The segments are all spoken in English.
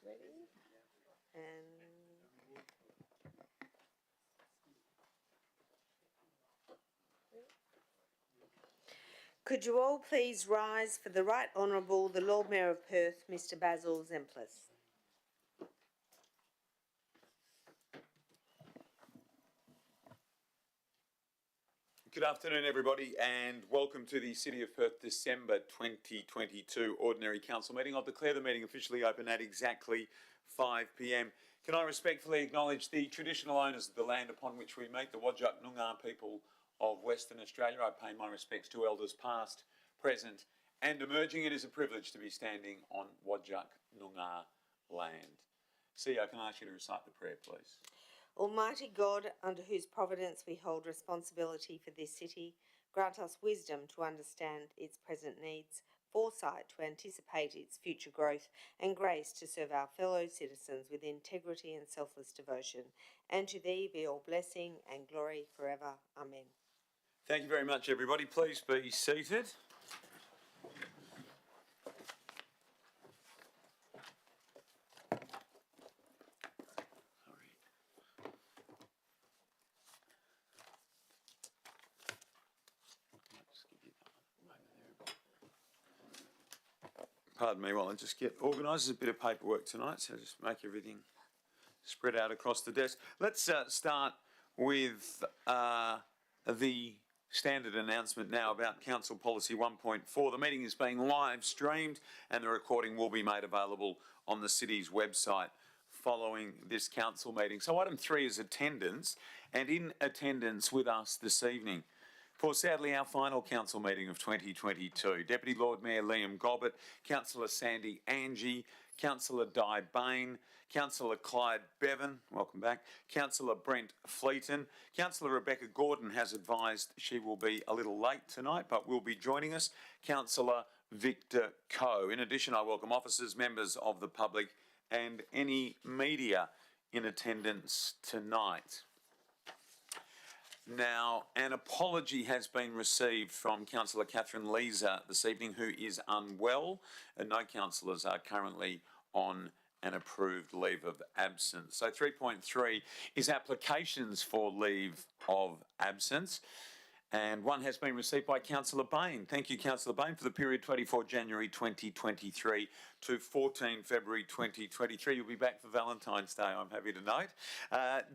Ready? And could you all please rise for the Right Honourable the Lord Mayor of Perth, Mr Basil Zemplis. Good afternoon, everybody, and welcome to the City of Perth December 2022 Ordinary Council meeting. I'll declare the meeting officially open at exactly 5 p.m. Can I respectfully acknowledge the traditional owners of the land upon which we meet, the Whadjuk Noongar people of Western Australia. I pay my respects to elders past, present and emerging. It is a privilege to be standing on Whadjuk Noongar land. CEO, can I ask you to recite the prayer, please? Almighty God, under whose providence we hold responsibility for this city, grant us wisdom to understand its present needs, foresight to anticipate its future growth, and grace to serve our fellow citizens with integrity and selfless devotion. And to thee be all blessing and glory forever. Amen. Thank you very much, everybody. Please be seated. Pardon me while I just get organised. There's a bit of paperwork tonight, so just make everything spread out across the desk. Let's start with the standard announcement now about Council Policy 1.4. The meeting is being live streamed and the recording will be made available on the City's website following this council meeting. So item 3 is attendance, and in attendance with us this evening for sadly our final council meeting of 2022, Deputy Lord Mayor Liam Gobbett, Councillor Sandy Angie, Councillor Di Bain, Councillor Clyde Bevan, welcome back, Councillor Brent Fleeton. Councillor Rebecca Gordon has advised she will be a little late tonight but will be joining us, Councillor Victor Coe. In addition, I welcome officers, members of the public and any media in attendance tonight. Now, an apology has been received from Councillor Catherine Leeser this evening, who is unwell, and no councillors are currently on an approved leave of absence. So 3.3 is applications for leave of absence, and one has been received by Councillor Bain. Thank you, Councillor Bain, for the period 24 January 2023 to 14 February 2023. You'll be back for Valentine's Day, I'm happy to note.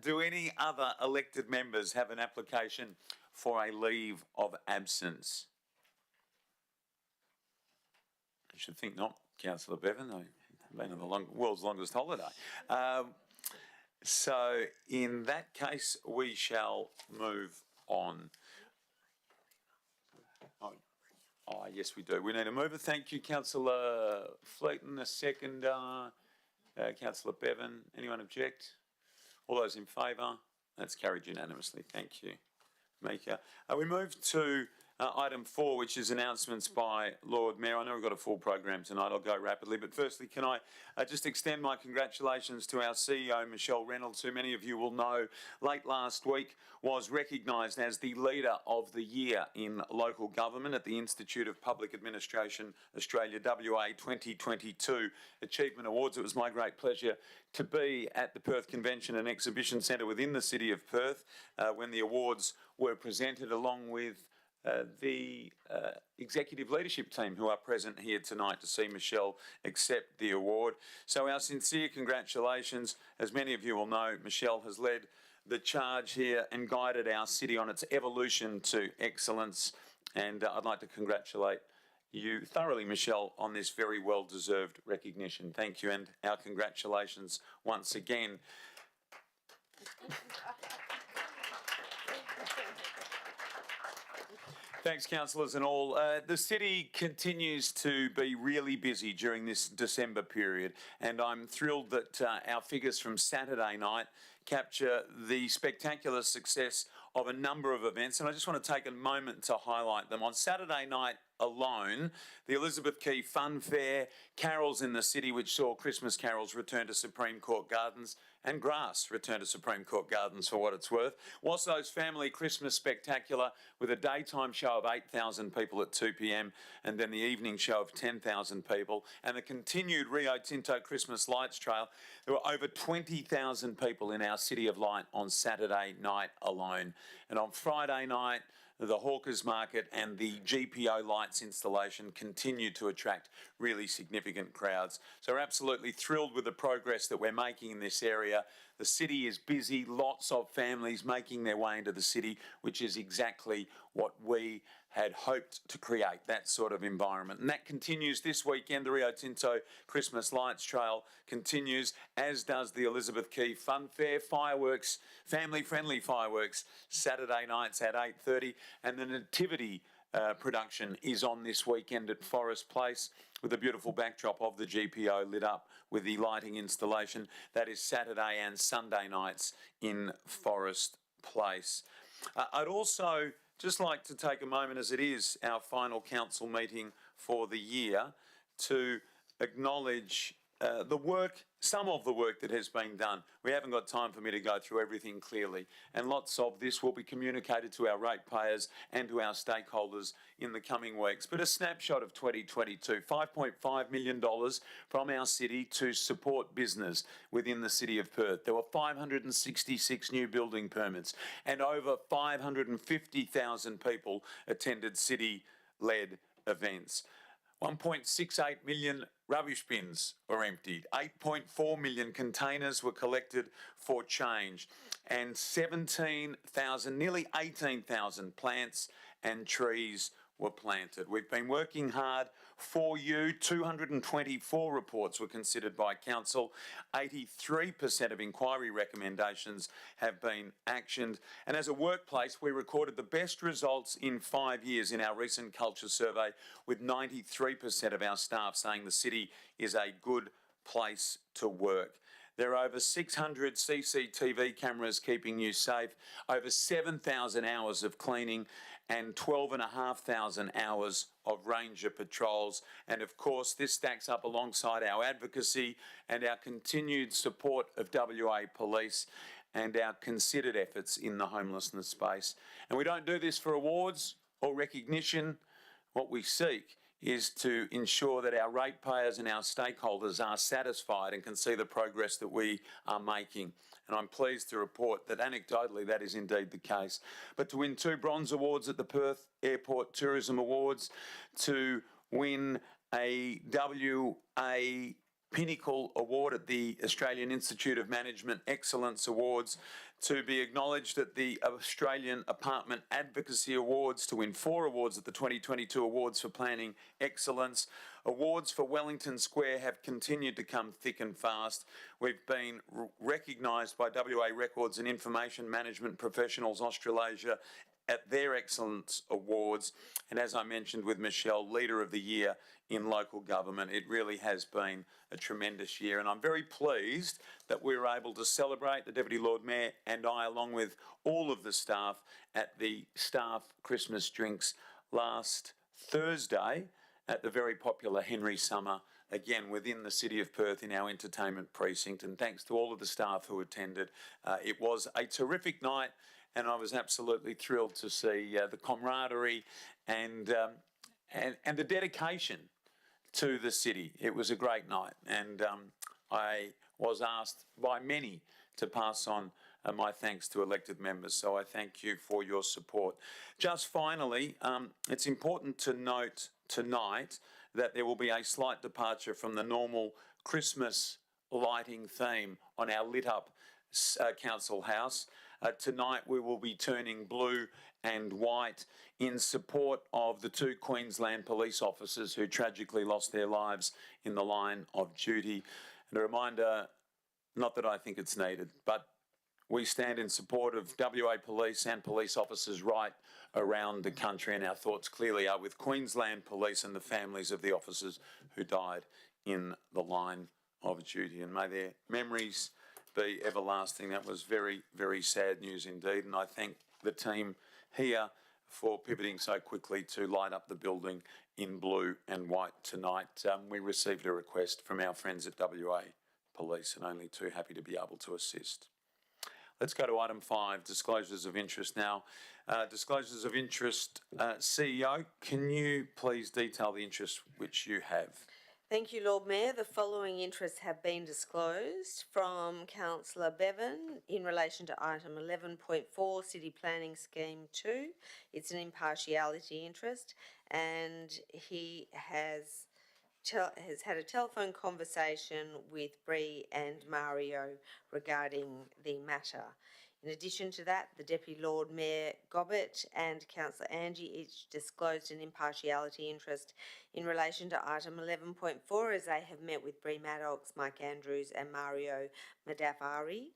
Do any other elected members have an application for a leave of absence? I should think not, Councillor Bevan. I've been on the world's longest holiday. So in that case, we shall move on. Oh, yes, we do. We need a mover. Thank you, Councillor Fleeton. A second, Councillor Bevan. Anyone object? All those in favour? That's carried unanimously. Thank you, Mika. We move to item 4, which is announcements by Lord Mayor. I know we've got a full program tonight. I'll go rapidly. But firstly, can I just extend my congratulations to our CEO, Michelle Reynolds, who many of you will know late last week was recognised as the Leader of the Year in Local Government at the Institute of Public Administration Australia WA 2022 Achievement Awards. It was my great pleasure to be at the Perth Convention and Exhibition Centre within the City of Perth when the awards were presented, along with the executive leadership team who are present here tonight to see Michelle accept the award. So our sincere congratulations. As many of you will know, Michelle has led the charge here and guided our city on its evolution to excellence. And I'd like to congratulate you thoroughly, Michelle, on this very well-deserved recognition. Thank you, and our congratulations once again. Thanks, councillors and all. The city continues to be really busy during this December period, and I'm thrilled that our figures from Saturday night capture the spectacular success of a number of events, and I just want to take a moment to highlight them. On Saturday night alone, the Elizabeth Key Fun Fair, Carols in the City, which saw Christmas carols return to Supreme Court Gardens, and grass return to Supreme Court Gardens for what it's worth. Wasso's Family Christmas Spectacular with a daytime show of 8,000 people at 2 p.m. and then the evening show of 10,000 people, and the continued Rio Tinto Christmas Lights Trail. There were over 20,000 people in our City of Light on Saturday night alone. And on Friday night, the Hawkers Market and the GPO lights installation continued to attract really significant crowds. So we're absolutely thrilled with the progress that we're making in this area. The city is busy, lots of families making their way into the city, which is exactly what we had hoped to create, that sort of environment. And that continues this weekend. The Rio Tinto Christmas Lights Trail continues, as does the Elizabeth Quay Fun Fair, fireworks, family-friendly fireworks, Saturday nights at 8:30. And the Nativity production is on this weekend at Forest Place with a beautiful backdrop of the GPO lit up with the lighting installation. That is Saturday and Sunday nights in Forest Place. I'd also just like to take a moment, as it is our final council meeting for the year, to acknowledge some of the work that has been done. We haven't got time for me to go through everything clearly, and lots of this will be communicated to our ratepayers and to our stakeholders in the coming weeks. But a snapshot of 2022, $5.5 million from our city to support business within the City of Perth. There were 566 new building permits and over 550,000 people attended city-led events. 1.68 million rubbish bins were emptied, 8.4 million containers were collected for change, and 17,000, nearly 18,000 plants and trees were planted. We've been working hard for you. 224 reports were considered by Council. 83% of inquiry recommendations have been actioned. And as a workplace, we recorded the best results in 5 years in our recent culture survey, with 93% of our staff saying the city is a good place to work. There are over 600 CCTV cameras keeping you safe, over 7,000 hours of cleaning and 12,500 hours of ranger patrols. And of course, this stacks up alongside our advocacy and our continued support of WA Police and our considered efforts in the homelessness space. And we don't do this for awards or recognition. What we seek is to ensure that our ratepayers and our stakeholders are satisfied and can see the progress that we are making. And I'm pleased to report that anecdotally that is indeed the case. But to win 2 bronze awards at the Perth Airport Tourism Awards, to win a WA Pinnacle Award at the Australian Institute of Management Excellence Awards, to be acknowledged at the Australian Apartment Advocacy Awards, to win 4 awards at the 2022 Awards for Planning Excellence. Awards for Wellington Square have continued to come thick and fast. We've been recognised by WA Records and Information Management Professionals Australasia at their Excellence Awards. And as I mentioned with Michelle, Leader of the Year in Local Government. It really has been a tremendous year, and I'm very pleased that we were able to celebrate, the Deputy Lord Mayor and I, along with all of the staff, at the staff Christmas drinks last Thursday at the very popular Henry Summer, again within the City of Perth in our entertainment precinct. And thanks to all of the staff who attended. It was a terrific night, and I was absolutely thrilled to see the camaraderie and the dedication to the city. It was a great night, and I was asked by many to pass on my thanks to elected members, so I thank you for your support. Just finally, it's important to note tonight that there will be a slight departure from the normal Christmas lighting theme on our lit up council house. Tonight we will be turning blue and white in support of the 2 Queensland police officers who tragically lost their lives in the line of duty. And a reminder, not that I think it's needed, but we stand in support of WA Police and police officers right around the country, and our thoughts clearly are with Queensland Police and the families of the officers who died in the line of duty. And may their memories be everlasting. That was very, very sad news indeed, and I thank the team here for pivoting so quickly to light up the building in blue and white tonight. We received a request from our friends at WA police, and only too happy to be able to assist. Let's go to item 5, disclosures of interest now. Disclosures of interest, CEO, can you please detail the interest which you have? Thank you, Lord Mayor. The following interests have been disclosed from Councillor Bevan in relation to item 11.4, City Planning Scheme 2. It's an impartiality interest, and he has had a telephone conversation with Bree and Mario regarding the matter. In addition to that, the Deputy Lord Mayor Gobbett and Councillor Angie each disclosed an impartiality interest in relation to item 11.4 as they have met with Bree Maddox, Mike Andrews and Mario Madafari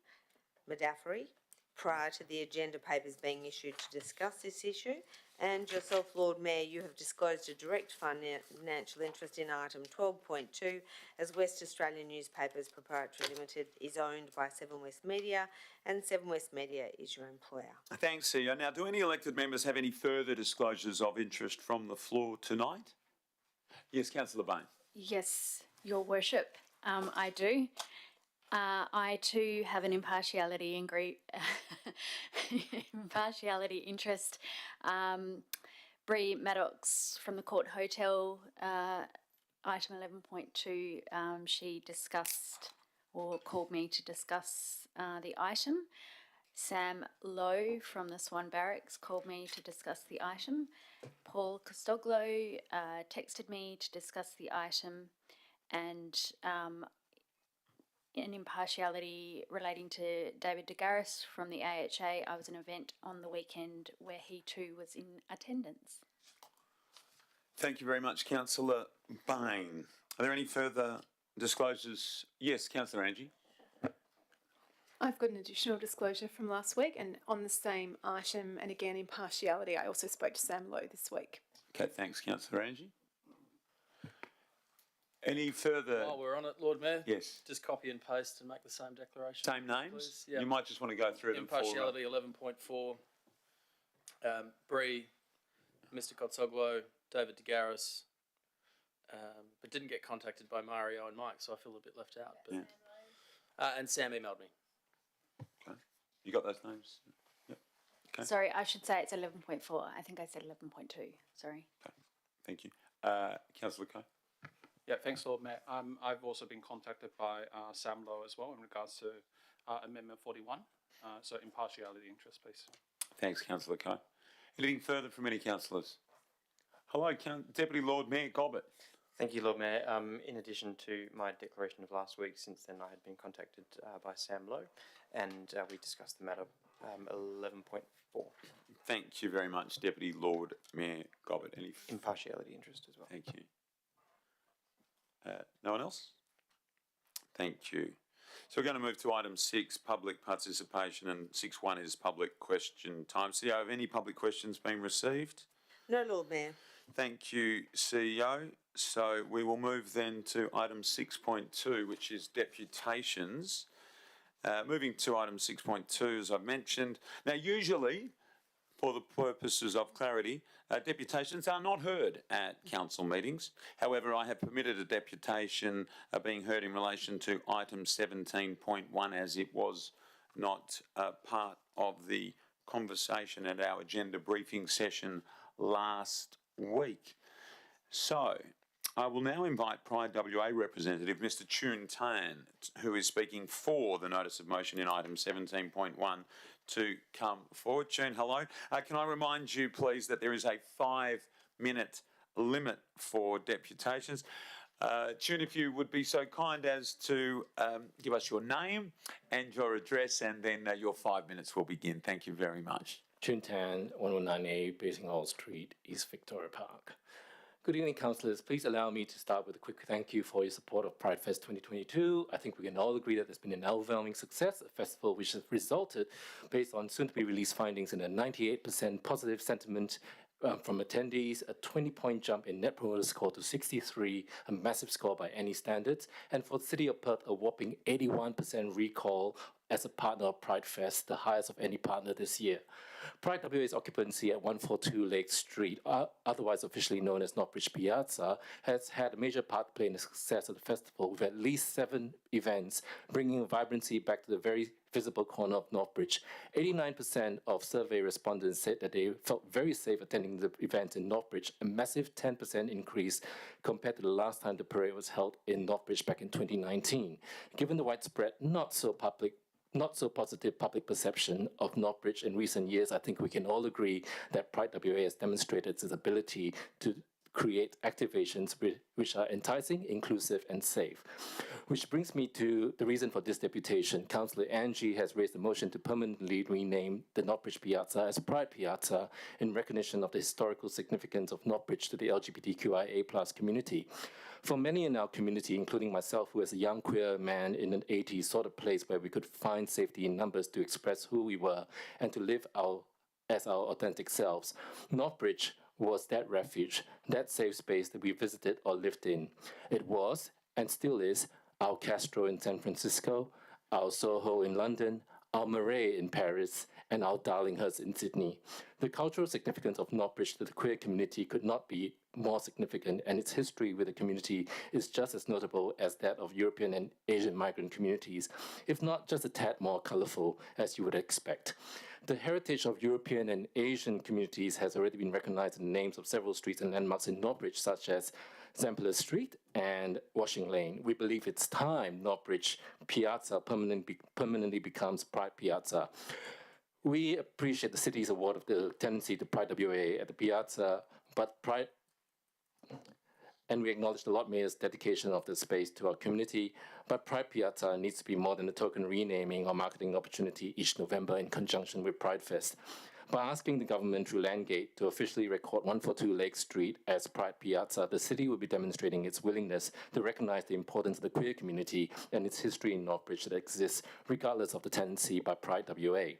prior to the agenda papers being issued to discuss this issue. And yourself, Lord Mayor, you have disclosed a direct financial interest in item 12.2 as West Australian Newspapers Proprietary Limited is owned by Seven West Media and Seven West Media is your employer. Thanks, CEO. Now, do any elected members have any further disclosures of interest from the floor tonight? Yes, Councillor Bain. Yes, Your Worship, I do. I too have an impartiality interest. Bree Maddox from the Court Hotel, item 11.2, she discussed or called me to discuss the item. Sam Lowe from the Swan Barracks called me to discuss the item. Paul Costoglo texted me to discuss the item, and an impartiality relating to David De Garis from the AHA. I was at an event on the weekend where he too was in attendance. Thank you very much, Councillor Bain. Are there any further disclosures? Yes, Councillor Angie. I've got an additional disclosure from last week, and on the same item, and again impartiality, I also spoke to Sam Lowe this week. Okay, thanks, Councillor Angie. Any further? While we're on it, Lord Mayor. Yes. Just copy and paste and make the same declaration. Same names? Please. Yeah. You might just want to go through them. Impartiality 11.4. Bree, Mr. Kotsoglo, David De Garis, but didn't get contacted by Mario and Mike, so I feel a bit left out. But, yeah. And Sam emailed me. Okay. You got those names? Yep. Okay. Sorry, I should say it's 11.4. I think I said 11.2. Sorry. Okay. Thank you. Councillor Coe. Yeah, thanks, Lord Mayor. I've also been contacted by Sam Lowe as well in regards to Amendment 41. So impartiality interest, please. Thanks, Councillor Coe. Anything further from any councillors? Hello, Deputy Lord Mayor Gobbett. Thank you, Lord Mayor. In addition to my declaration of last week, since then I had been contacted by Sam Lowe, and we discussed the matter 11.4. Thank you very much, Deputy Lord Mayor Gobbett. Any impartiality interest as well. Thank you. No one else? Thank you. So we're going to move to item 6, public participation, and 6.1 is public question time. CEO, have any public questions been received? No, Lord Mayor. Thank you, CEO. So we will move then to item 6.2, which is deputations. Moving to item 6.2, as I've mentioned. Now, usually, for the purposes of clarity, deputations are not heard at council meetings. However, I have permitted a deputation being heard in relation to item 17.1 as it was not part of the conversation at our agenda briefing session last week. So, I will now invite Pride WA representative Mr Chun Tan, who is speaking for the notice of motion in item 17.1, to come forward. Chun, hello. Can I remind you, please, that there is a 5-minute limit for deputations. Chun, if you would be so kind as to give us your name and your address, and then your 5 minutes will begin. Thank you very much. Chun Tan, 119A, Basing Hall Street, East Victoria Park. Good evening, councillors. Please allow me to start with a quick thank you for your support of Pride Fest 2022. I think we can all agree that there's been an overwhelming success, a festival which has resulted, based on soon-to-be-released findings, in a 98% positive sentiment from attendees, a 20-point jump in Net Promoter Score to 63, a massive score by any standards, and for the City of Perth, a whopping 81% recall as a partner of Pride Fest, the highest of any partner this year. Pride WA's occupancy at 142 Lake Street, otherwise officially known as Northbridge Piazza, has had a major part to play in the success of the festival, with at least 7 events bringing vibrancy back to the very visible corner of Northbridge. 89% of survey respondents said that they felt very safe attending the event in Northbridge, a massive 10% increase compared to the last time the parade was held in Northbridge back in 2019. Given the widespread, not so positive public perception of Northbridge in recent years, I think we can all agree that Pride WA has demonstrated its ability to create activations which are enticing, inclusive, and safe. Which brings me to the reason for this deputation. Councillor Angie has raised a motion to permanently rename the Northbridge Piazza as Pride Piazza in recognition of the historical significance of Northbridge to the LGBTQIA+ community. For many in our community, including myself, who as a young queer man in the 80s sought a place where we could find safety in numbers to express who we were and to live as our authentic selves, Northbridge was that refuge, that safe space that we visited or lived in. It was, and still is, our Castro in San Francisco, our Soho in London, our Marais in Paris, and our Darlinghurst in Sydney. The cultural significance of Northbridge to the queer community could not be more significant, and its history with the community is just as notable as that of European and Asian migrant communities, if not just a tad more colourful, as you would expect. The heritage of European and Asian communities has already been recognized in the names of several streets and landmarks in Northbridge, such as Zampeler Street and Washing Lane. We believe it's time Northbridge Piazza permanently becomes Pride Piazza. We appreciate the city's award of the tenancy to Pride WA at the Piazza, and we acknowledge the Lord Mayor's dedication of the space to our community, but Pride Piazza needs to be more than a token renaming or marketing opportunity each November in conjunction with Pride Fest. By asking the government through Landgate to officially record 142 Lake Street as Pride Piazza, the city will be demonstrating its willingness to recognize the importance of the queer community and its history in Northbridge that exists regardless of the tenancy by Pride WA.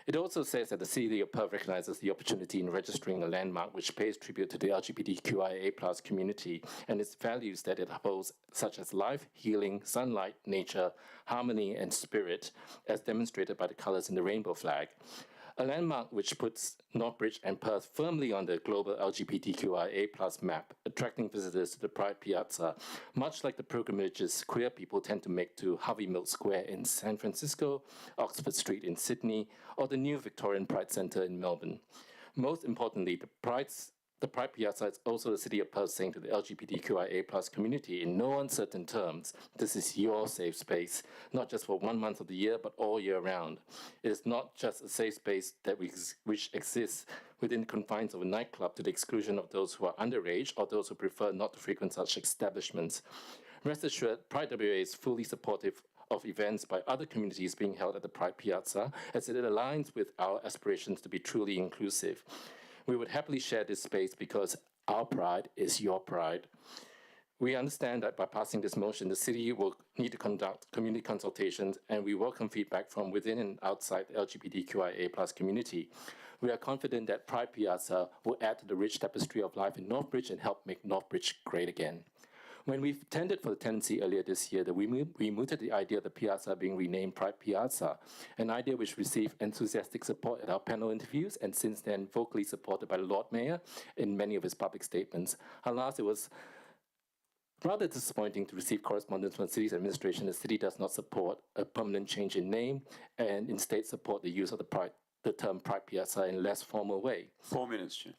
It also says that the City of Perth recognizes the opportunity in registering a landmark which pays tribute to the LGBTQIA+ community and its values that it upholds, such as life, healing, sunlight, nature, harmony, and spirit, as demonstrated by the colors in the rainbow flag. A landmark which puts Northbridge and Perth firmly on the global LGBTQIA+ map, attracting visitors to the Pride Piazza, much like the pilgrimages queer people tend to make to Harvey Milk Square in San Francisco, Oxford Street in Sydney, or the new Victorian Pride Centre in Melbourne. Most importantly, the Pride Piazza is also the City of Perth saying to the LGBTQIA+ community in no uncertain terms, this is your safe space, not just for 1 month of the year, but all year round. It is not just a safe space which exists within the confines of a nightclub to the exclusion of those who are underage or those who prefer not to frequent such establishments. Rest assured, Pride WA is fully supportive of events by other communities being held at the Pride Piazza, as it aligns with our aspirations to be truly inclusive. We would happily share this space because our pride is your pride. We understand that by passing this motion, the city will need to conduct community consultations, and we welcome feedback from within and outside the LGBTQIA+ community. We are confident that Pride Piazza will add to the rich tapestry of life in Northbridge and help make Northbridge great again. When we tendered for the tenancy earlier this year, we mooted the idea of the Piazza being renamed Pride Piazza, an idea which received enthusiastic support at our panel interviews and since then vocally supported by the Lord Mayor in many of his public statements. Alas, it was rather disappointing to receive correspondence from the city's administration. The city does not support a permanent change in name and instead support the use of the term Pride Piazza in a less formal way. 4 minutes, Chair.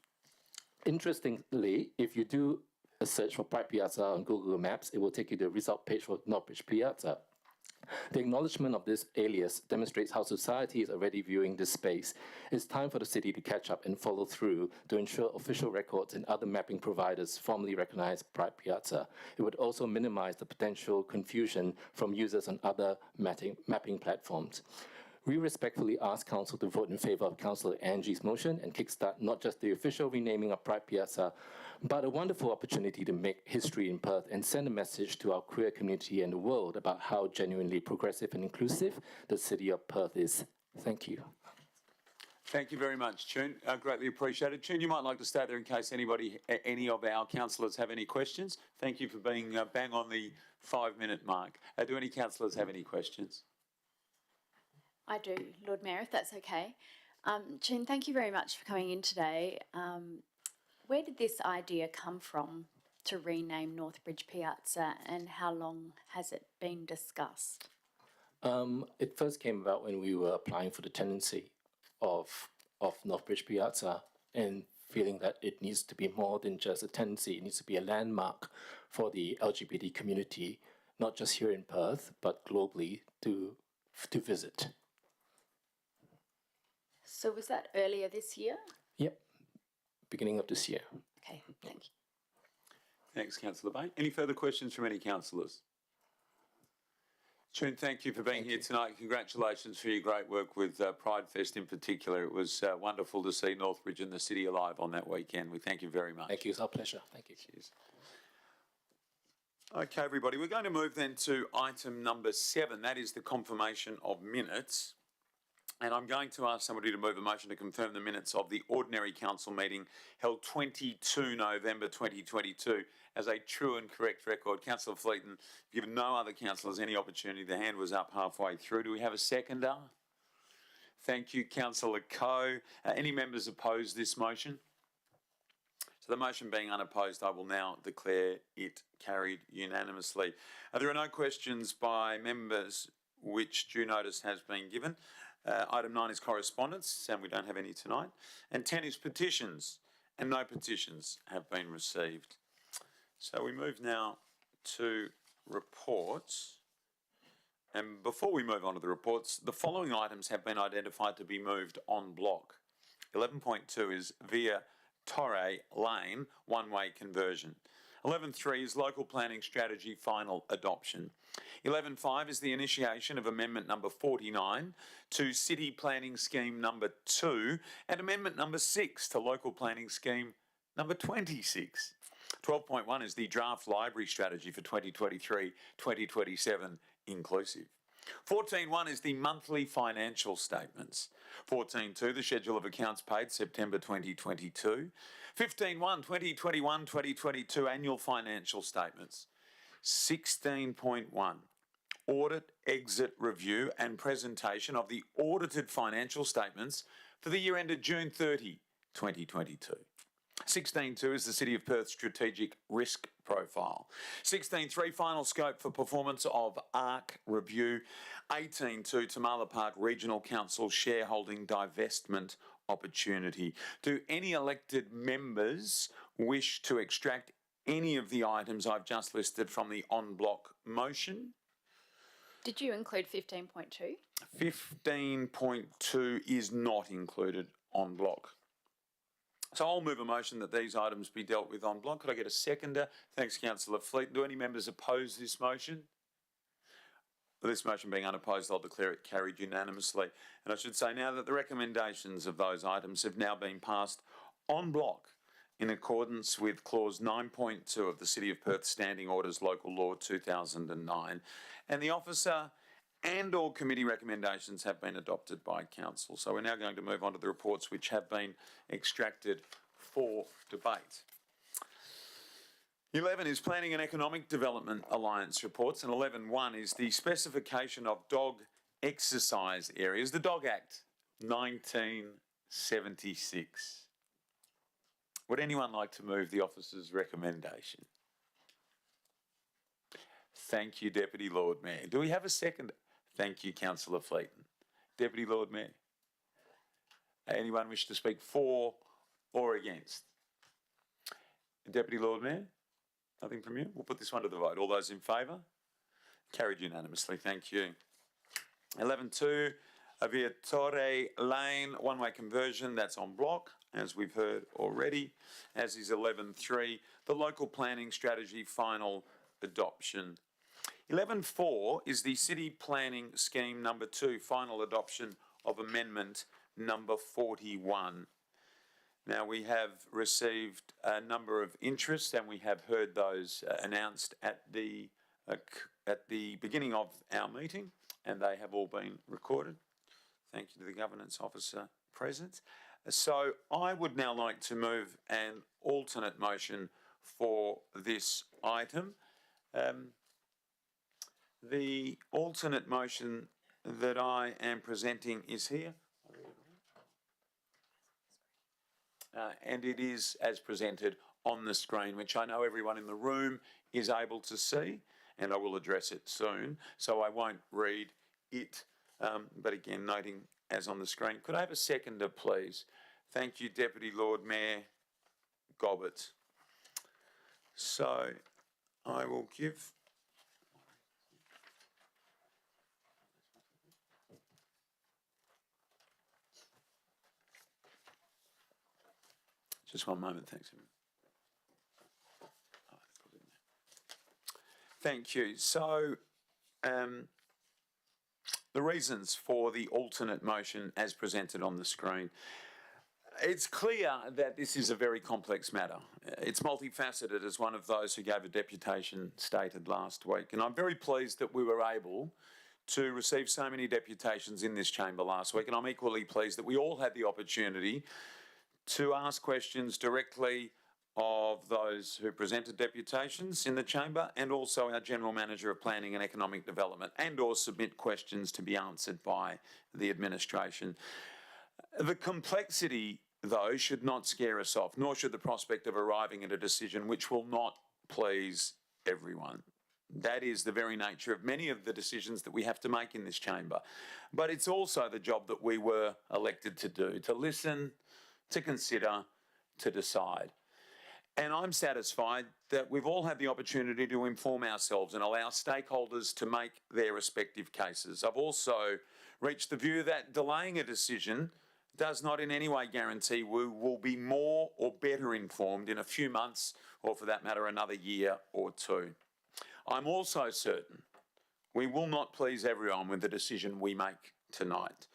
Interestingly, if you do a search for Pride Piazza on Google Maps, it will take you to the result page for Northbridge Piazza. The acknowledgement of this alias demonstrates how society is already viewing this space. It's time for the city to catch up and follow through to ensure official records and other mapping providers formally recognize Pride Piazza. It would also minimize the potential confusion from users on other mapping platforms. We respectfully ask Council to vote in favour of Councillor Angie's motion and kickstart not just the official renaming of Pride Piazza, but a wonderful opportunity to make history in Perth and send a message to our queer community and the world about how genuinely progressive and inclusive the city of Perth is. Thank you. Thank you very much, Chun. Greatly appreciated. Chun, you might like to stay there in case any of our councillors have any questions. Thank you for being bang on the 5-minute mark. Do any councillors have any questions? I do, Lord Mayor, if that's okay. Jean, thank you very much for coming in today. Where did this idea come from to rename Northbridge Piazza, and how long has it been discussed? It first came about when we were applying for the tenancy of Northbridge Piazza, and feeling that it needs to be more than just a tenancy. It needs to be a landmark for the LGBT community, not just here in Perth, but globally to visit. So was that earlier this year? Yep, beginning of this year. Okay, thank you. Thanks, Councillor Bain. Any further questions from any councillors? June, thank you for being here tonight. Congratulations for your great work with Pride Fest in particular. It was wonderful to see Northbridge and the city alive on that weekend. We thank you very much. Thank you, it's our pleasure. Thank you. Cheers. Okay, everybody, we're going to move then to item number 7. That is the confirmation of minutes. And I'm going to ask somebody to move a motion to confirm the minutes of the ordinary council meeting held 22 November 2022 as a true and correct record. Councillor Fleeton, given no other councillors any opportunity, the hand was up halfway through. Do we have a seconder? Thank you, Councillor Coe. Any members oppose this motion? So the motion being unopposed, I will now declare it carried unanimously. There are no questions by members which due notice has been given. Item 9 is correspondence, and we don't have any tonight. And 10 is petitions, and no petitions have been received. So we move now to reports. And before we move on to the reports, the following items have been identified to be moved en bloc. 11.2 is Via Torre Lane one-way conversion. 11.3 is local planning strategy final adoption. 11.5 is the initiation of amendment number 49 to city planning scheme number 2 and amendment number 6 to local planning scheme number 26. 12.1 is the draft library strategy for 2023-2027 inclusive. 14.1 is the monthly financial statements. 14.2, the schedule of accounts paid September 2022. 15.1, 2021-2022 annual financial statements. 16.1, audit, exit, review and presentation of the audited financial statements for the year ended June 30, 2022. 16.2 is the City of Perth Strategic Risk Profile. 16.3, final scope for performance of ARC review. 18.2, Tamala Park Regional Council shareholding divestment opportunity. Do any elected members wish to extract any of the items I've just listed from the en bloc motion? Did you include 15.2? 15.2 is not included en bloc. So I'll move a motion that these items be dealt with en bloc. Could I get a seconder? Thanks, Councillor Fleet. Do any members oppose this motion? This motion being unopposed, I'll declare it carried unanimously. And I should say now that the recommendations of those items have now been passed en bloc in accordance with clause 9.2 of the City of Perth Standing Orders Local Law 2009. And the officer and all committee recommendations have been adopted by Council. So we're now going to move on to the reports which have been extracted for debate. 11 is Planning and Economic Development Alliance reports, and 11.1 is the specification of dog exercise areas, the Dog Act 1976. Would anyone like to move the officer's recommendation? Thank you, Deputy Lord Mayor. Do we have a second? Thank you, Councillor Fleeton. Deputy Lord Mayor. Anyone wish to speak for or against? Deputy Lord Mayor? Nothing from you? We'll put this one to the vote. All those in favour? Carried unanimously. Thank you. 11.2, Via Torre Lane, one-way conversion. That's en bloc, as we've heard already. As is 11.3, the local planning strategy final adoption. 11.4 is the city planning scheme number 2, final adoption of amendment number 41. Now, we have received a number of interests and we have heard those announced at the beginning of our meeting, and they have all been recorded. Thank you to the governance officer present. So I would now like to move an alternate motion for this item. The alternate motion that I am presenting is here. And it is as presented on the screen, which I know everyone in the room is able to see, and I will address it soon, so I won't read it, but again, noting as on the screen. Could I have a seconder, please? Thank you, Deputy Lord Mayor Gobbett. So I will give... Just one moment, thanks. Thank you. So, the reasons for the alternate motion as presented on the screen. It's clear that this is a very complex matter. It's multifaceted, as one of those who gave a deputation stated last week. And I'm very pleased that we were able to receive so many deputations in this chamber last week. And I'm equally pleased that we all had the opportunity to ask questions directly of those who presented deputations in the chamber, and also our General Manager of Planning and Economic Development, and or submit questions to be answered by the administration. The complexity, though, should not scare us off, nor should the prospect of arriving at a decision which will not please everyone. That is the very nature of many of the decisions that we have to make in this chamber. But it's also the job that we were elected to do, to listen, to consider, to decide. And I'm satisfied that we've all had the opportunity to inform ourselves and allow stakeholders to make their respective cases. I've also reached the view that delaying a decision does not in any way guarantee we will be more or better informed in a few months, or for that matter, another year or two. I'm also certain we will not please everyone with the decision we make tonight.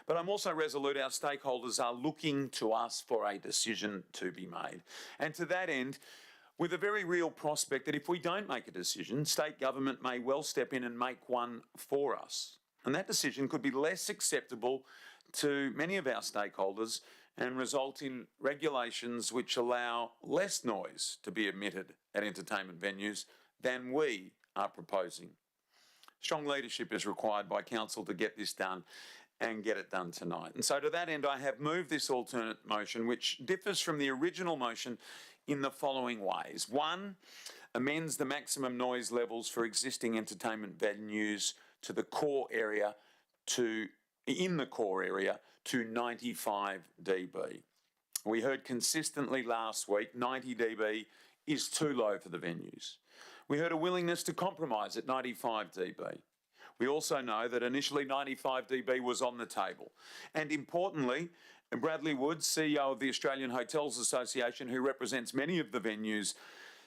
But I'm also resolute our stakeholders are looking to us for a decision to be made. And to that end, with a very real prospect that if we don't make a decision, state government may well step in and make one for us. And that decision could be less acceptable to many of our stakeholders and result in regulations which allow less noise to be emitted at entertainment venues than we are proposing. Strong leadership is required by Council to get this done and get it done tonight. And so to that end, I have moved this alternate motion, which differs from the original motion in the following ways. One, amends the maximum noise levels for existing entertainment venues to the core area in the core area to 95 dB. We heard consistently last week 90 dB is too low for the venues. We heard a willingness to compromise at 95 dB. We also know that initially 95 dB was on the table. And importantly, Bradley Woods, CEO of the Australian Hotels Association, who represents many of the venues,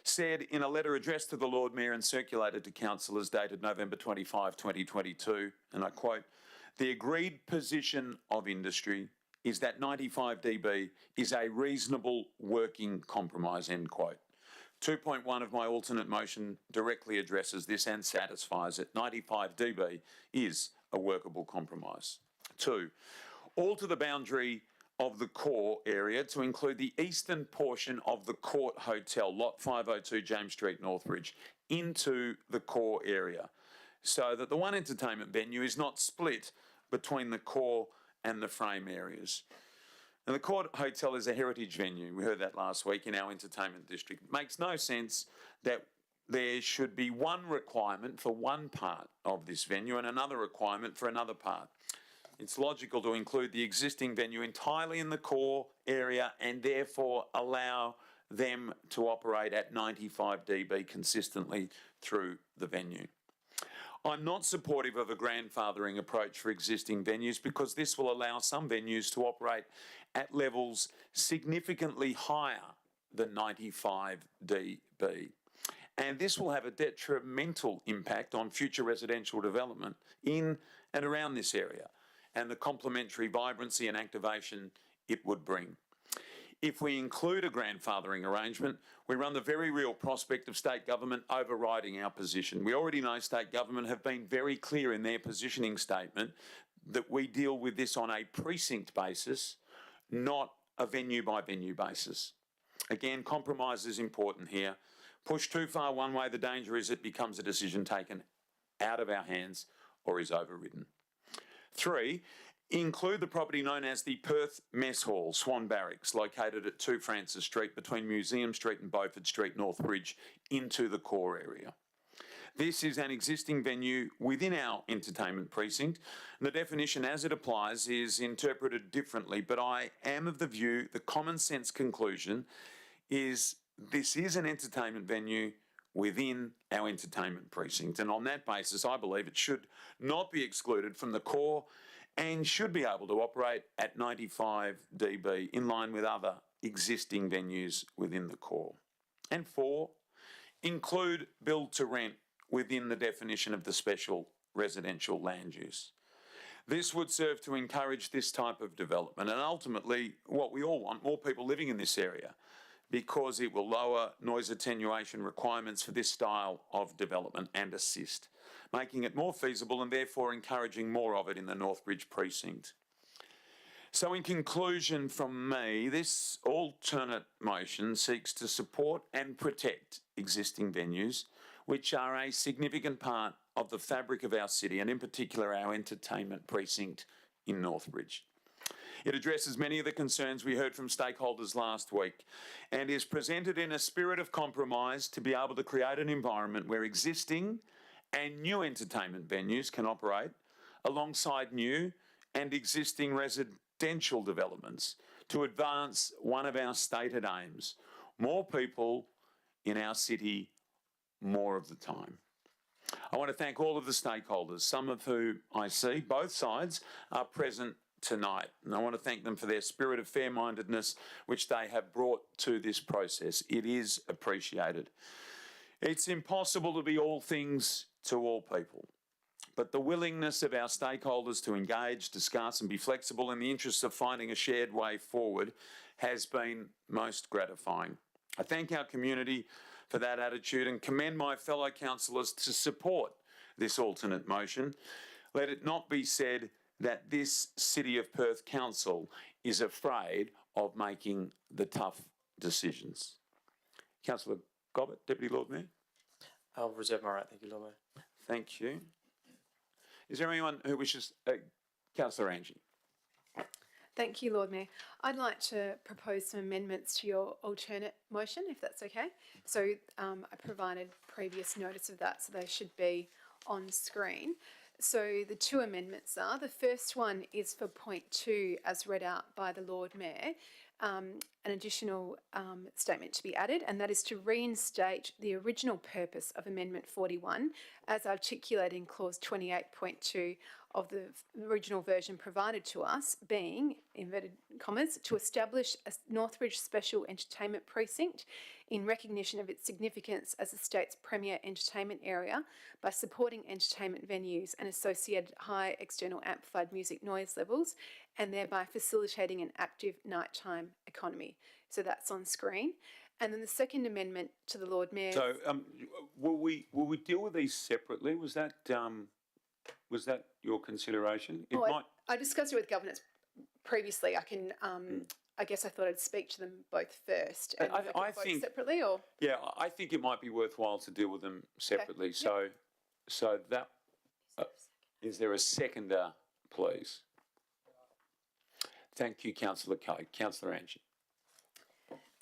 said in a letter addressed to the Lord Mayor and circulated to councillors dated November 25, 2022, and I quote, "The agreed position of industry is that 95 dB is a reasonable working compromise," end quote. 2.1 of my alternate motion directly addresses this and satisfies it. 95 dB is a workable compromise. 2, alter the boundary of the core area to include the eastern portion of the Court Hotel, lot 502 James Street, Northbridge, into the core area, so that the one entertainment venue is not split between the core and the frame areas. And the Court Hotel is a heritage venue. We heard that last week in our entertainment district. It makes no sense that there should be one requirement for one part of this venue and another requirement for another part. It's logical to include the existing venue entirely in the core area and therefore allow them to operate at 95 dB consistently through the venue. I'm not supportive of a grandfathering approach for existing venues because this will allow some venues to operate at levels significantly higher than 95 dB. And this will have a detrimental impact on future residential development in and around this area and the complementary vibrancy and activation it would bring. If we include a grandfathering arrangement, we run the very real prospect of state government overriding our position. We already know state government have been very clear in their positioning statement that we deal with this on a precinct basis, not a venue-by-venue basis. Again, compromise is important here. Push too far one way, the danger is it becomes a decision taken out of our hands or is overridden. 3, include the property known as the Perth Mess Hall, Swan Barracks, located at 2 Francis Street between Museum Street and Beaufort Street, Northbridge, into the core area. This is an existing venue within our entertainment precinct. The definition as it applies is interpreted differently, but I am of the view the common sense conclusion is this is an entertainment venue within our entertainment precinct. And on that basis, I believe it should not be excluded from the core and should be able to operate at 95 dB in line with other existing venues within the core. And 4, include build to rent within the definition of the special residential land use. This would serve to encourage this type of development and ultimately what we all want, more people living in this area, because it will lower noise attenuation requirements for this style of development and assist, making it more feasible and therefore encouraging more of it in the Northbridge precinct. So in conclusion from me, this alternate motion seeks to support and protect existing venues which are a significant part of the fabric of our city and in particular our entertainment precinct in Northbridge. It addresses many of the concerns we heard from stakeholders last week and is presented in a spirit of compromise to be able to create an environment where existing and new entertainment venues can operate alongside new and existing residential developments to advance one of our stated aims: more people in our city more of the time. I want to thank all of the stakeholders, some of who I see, both sides, are present tonight. And I want to thank them for their spirit of fair-mindedness which they have brought to this process. It is appreciated. It's impossible to be all things to all people, but the willingness of our stakeholders to engage, discuss and be flexible in the interests of finding a shared way forward has been most gratifying. I thank our community for that attitude and commend my fellow councillors to support this alternate motion. Let it not be said that this City of Perth Council is afraid of making the tough decisions. Councillor Gobbett, Deputy Lord Mayor. I'll reserve my right. Thank you, Lord Mayor. Thank you. Is there anyone who wishes? Councillor Angie. Thank you, Lord Mayor. I'd like to propose some amendments to your alternate motion, if that's okay. So I provided previous notice of that, so they should be on screen. So the 2 amendments are, the first one is for point 2 as read out by the Lord Mayor, an additional statement to be added, and that is to reinstate the original purpose of Amendment 41 as articulated in clause 28.2 of the original version provided to us, being, inverted commas, to establish a Northbridge Special Entertainment Precinct in recognition of its significance as the state's premier entertainment area by supporting entertainment venues and associated high external amplified music noise levels and thereby facilitating an active nighttime economy. So that's on screen. And then the second amendment to the Lord Mayor. So will we deal with these separately? Was that your consideration? I discussed it with governance previously. I can. I guess I thought I'd speak to them both first. And I think separately, or I think it might be worthwhile to deal with them separately. Okay. So that is there a seconder, please? Thank you, Councillor Coe. Councillor Angie.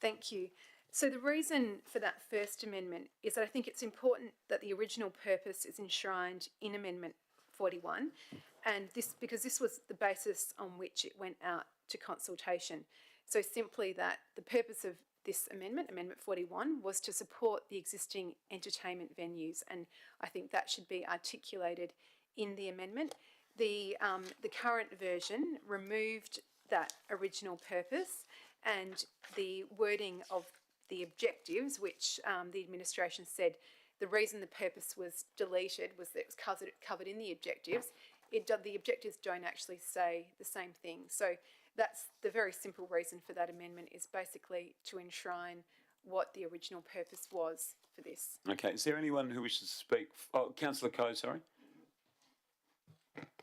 Thank you. So the reason for that first amendment is that I think it's important that the original purpose is enshrined in Amendment 41, and because this was the basis on which it went out to consultation. So simply that the purpose of this amendment, Amendment 41, was to support the existing entertainment venues, and I think that should be articulated in the amendment. The current version removed that original purpose, and the wording of the objectives, which the administration said the reason the purpose was deleted was that it was covered in the objectives. The objectives don't actually say the same thing. So that's the very simple reason for that amendment, is basically to enshrine what the original purpose was for this. Okay, is there anyone who wishes to speak? Oh, Councillor Coe, sorry.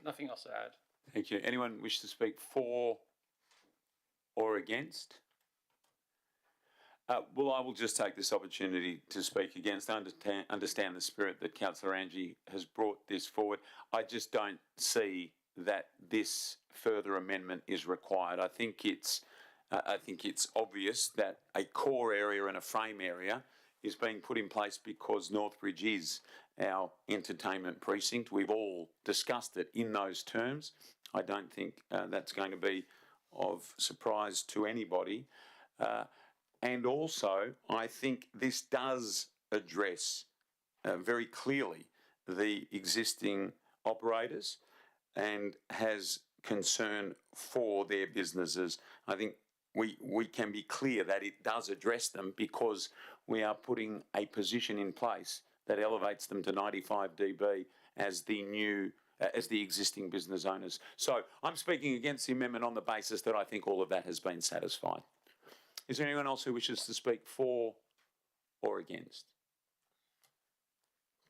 Nothing else to add. Thank you. Anyone wish to speak for or against? Well, I will just take this opportunity to speak against. I understand the spirit that Councillor Angie has brought this forward. I just don't see that this further amendment is required. I think it's obvious that a core area and a frame area is being put in place because Northbridge is our entertainment precinct. We've all discussed it in those terms. I don't think that's going to be of surprise to anybody. And also, I think this does address very clearly the existing operators and has concern for their businesses. I think we can be clear that it does address them because we are putting a position in place that elevates them to 95 dB as the existing business owners. So I'm speaking against the amendment on the basis that I think all of that has been satisfied. Is there anyone else who wishes to speak for or against?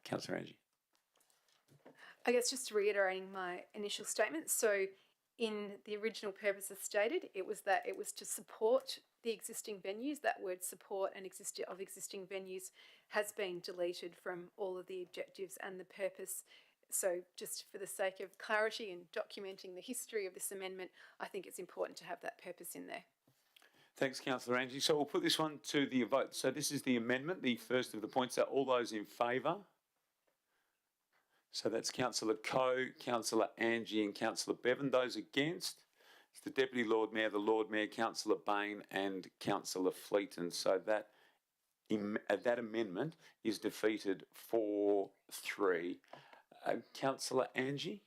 Councillor Angie. I guess just reiterating my initial statement. So in the original purpose as stated, it was to support the existing venues. That word support and existing venues has been deleted from all of the objectives and the purpose. So just for the sake of clarity and documenting the history of this amendment, I think it's important to have that purpose in there. Thanks, Councillor Angie. So we'll put this one to the vote. So this is the amendment, the first of the points. Are all those in favour? So that's Councillor Coe, Councillor Angie and Councillor Bevan. Those against? It's the Deputy Lord Mayor, the Lord Mayor, Councillor Bain and Councillor Fleeton. So that amendment is defeated 4-3. Councillor Angie?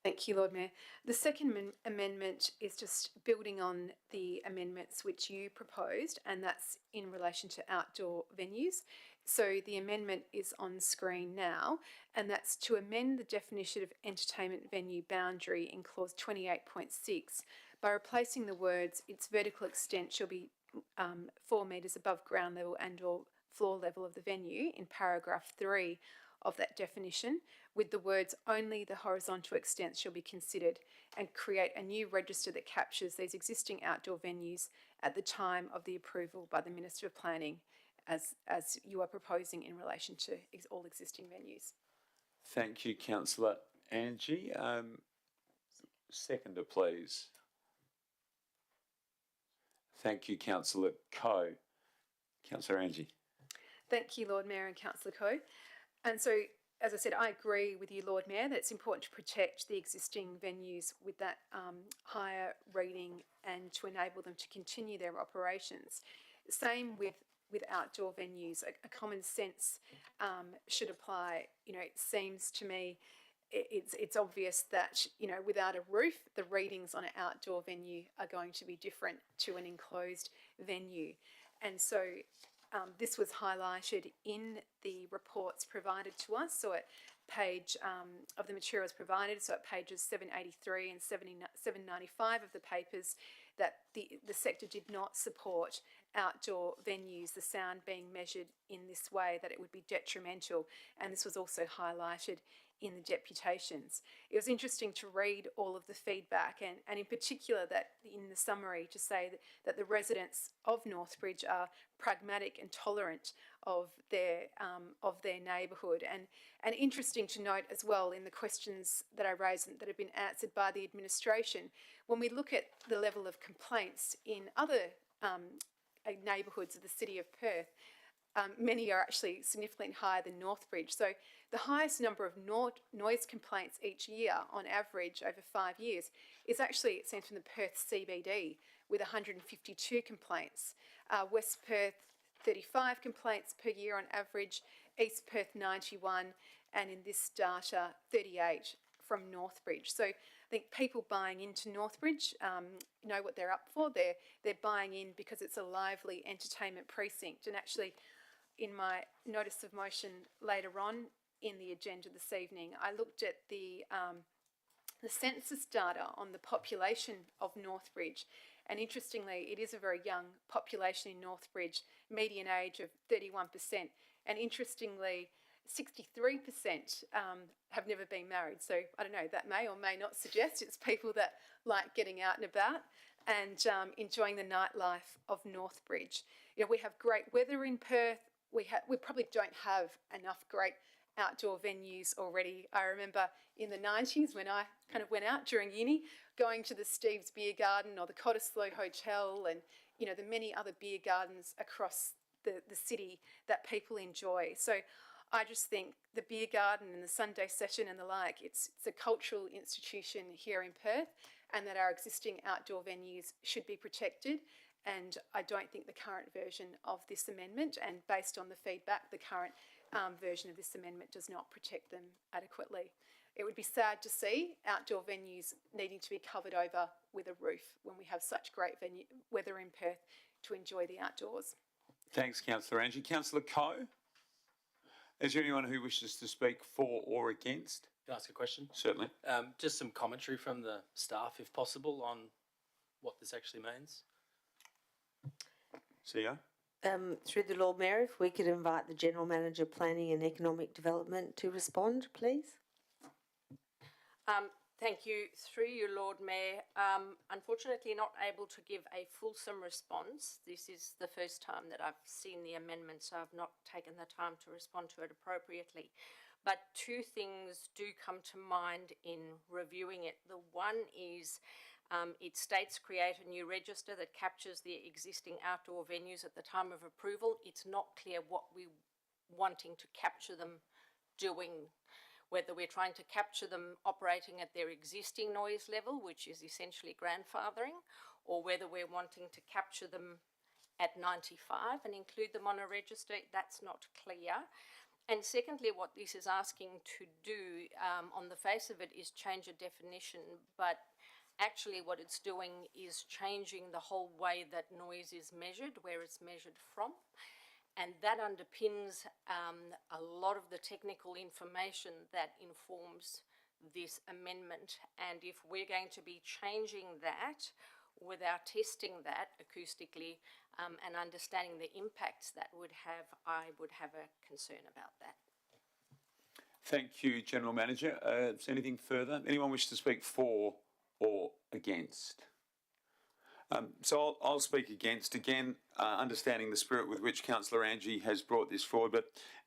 Thank you, Lord Mayor. The second amendment is just building on the amendments which you proposed, and that's in relation to outdoor venues. So the amendment is on screen now, and that's to amend the definition of entertainment venue boundary in clause 28.6 by replacing the words its vertical extent shall be 4 metres above ground level and or floor level of the venue in paragraph 3 of that definition with the words only the horizontal extent shall be considered, and create a new register that captures these existing outdoor venues at the time of the approval by the Minister of Planning as you are proposing in relation to all existing venues. Thank you, Councillor Angie. Seconder, please. Thank you, Councillor Coe. Councillor Angie. Thank you, Lord Mayor and Councillor Coe. And so, as I said, I agree with you, Lord Mayor, that it's important to protect the existing venues with that higher rating and to enable them to continue their operations. Same with outdoor venues. A common sense should apply. You know, it seems to me it's obvious that, you know, without a roof, the readings on an outdoor venue are going to be different to an enclosed venue. And so this was highlighted in the reports provided to us. So at page of the materials provided, so at pages 783 and 795 of the papers, that the sector did not support outdoor venues, the sound being measured in this way, that it would be detrimental. And this was also highlighted in the deputations. It was interesting to read all of the feedback and in particular that in the summary to say that the residents of Northbridge are pragmatic and tolerant of their neighbourhood. And interesting to note as well in the questions that I raised that have been answered by the administration, when we look at the level of complaints in other neighbourhoods of the city of Perth, many are actually significantly higher than Northbridge. So the highest number of noise complaints each year on average over 5 years is actually, it seems, from the Perth CBD with 152 complaints. West Perth, 35 complaints per year on average, East Perth 91, and in this data, 38 from Northbridge. So I think people buying into Northbridge know what they're up for. They're buying in because it's a lively entertainment precinct. And actually, in my notice of motion later on in the agenda this evening, I looked at the census data on the population of Northbridge. And interestingly, it is a very young population in Northbridge, median age of 31%. And interestingly, 63% have never been married. So I don't know, that may or may not suggest it's people that like getting out and about and enjoying the nightlife of Northbridge. You know, we have great weather in Perth. We probably don't have enough great outdoor venues already. I remember in the 90s when I kind of went out during uni, going to the Steve's Beer Garden or the Cottesloe Hotel and, you know, the many other beer gardens across the city that people enjoy. So I just think the beer garden and the Sunday session and the like, it's a cultural institution here in Perth, and that our existing outdoor venues should be protected. And I don't think the current version of this amendment, and based on the feedback, the current version of this amendment does not protect them adequately. It would be sad to see outdoor venues needing to be covered over with a roof when we have such great weather in Perth to enjoy the outdoors. Thanks, Councillor Angie. Councillor Coe, is there anyone who wishes to speak for or against? Can I ask a question? Certainly. Just some commentary from the staff, if possible, on what this actually means. CEO? Through the Lord Mayor, if we could invite the General Manager, Planning and Economic Development to respond, please. Thank you. Through you, Lord Mayor. Unfortunately, not able to give a fulsome response. This is the first time that I've seen the amendment, so I've not taken the time to respond to it appropriately. But two things do come to mind in reviewing it. The one is it states create a new register that captures the existing outdoor venues at the time of approval. It's not clear what we're wanting to capture them doing, whether we're trying to capture them operating at their existing noise level, which is essentially grandfathering, or whether we're wanting to capture them at 95 and include them on a register. That's not clear. And secondly, what this is asking to do on the face of it is change a definition, but actually what it's doing is changing the whole way that noise is measured, where it's measured from. And that underpins a lot of the technical information that informs this amendment. And if we're going to be changing that without testing that acoustically and understanding the impacts that would have, I would have a concern about that. Thank you, General Manager. Is there anything further? Anyone wish to speak for or against? So I'll speak against, again, understanding the spirit with which Councillor Angie has brought this forward, but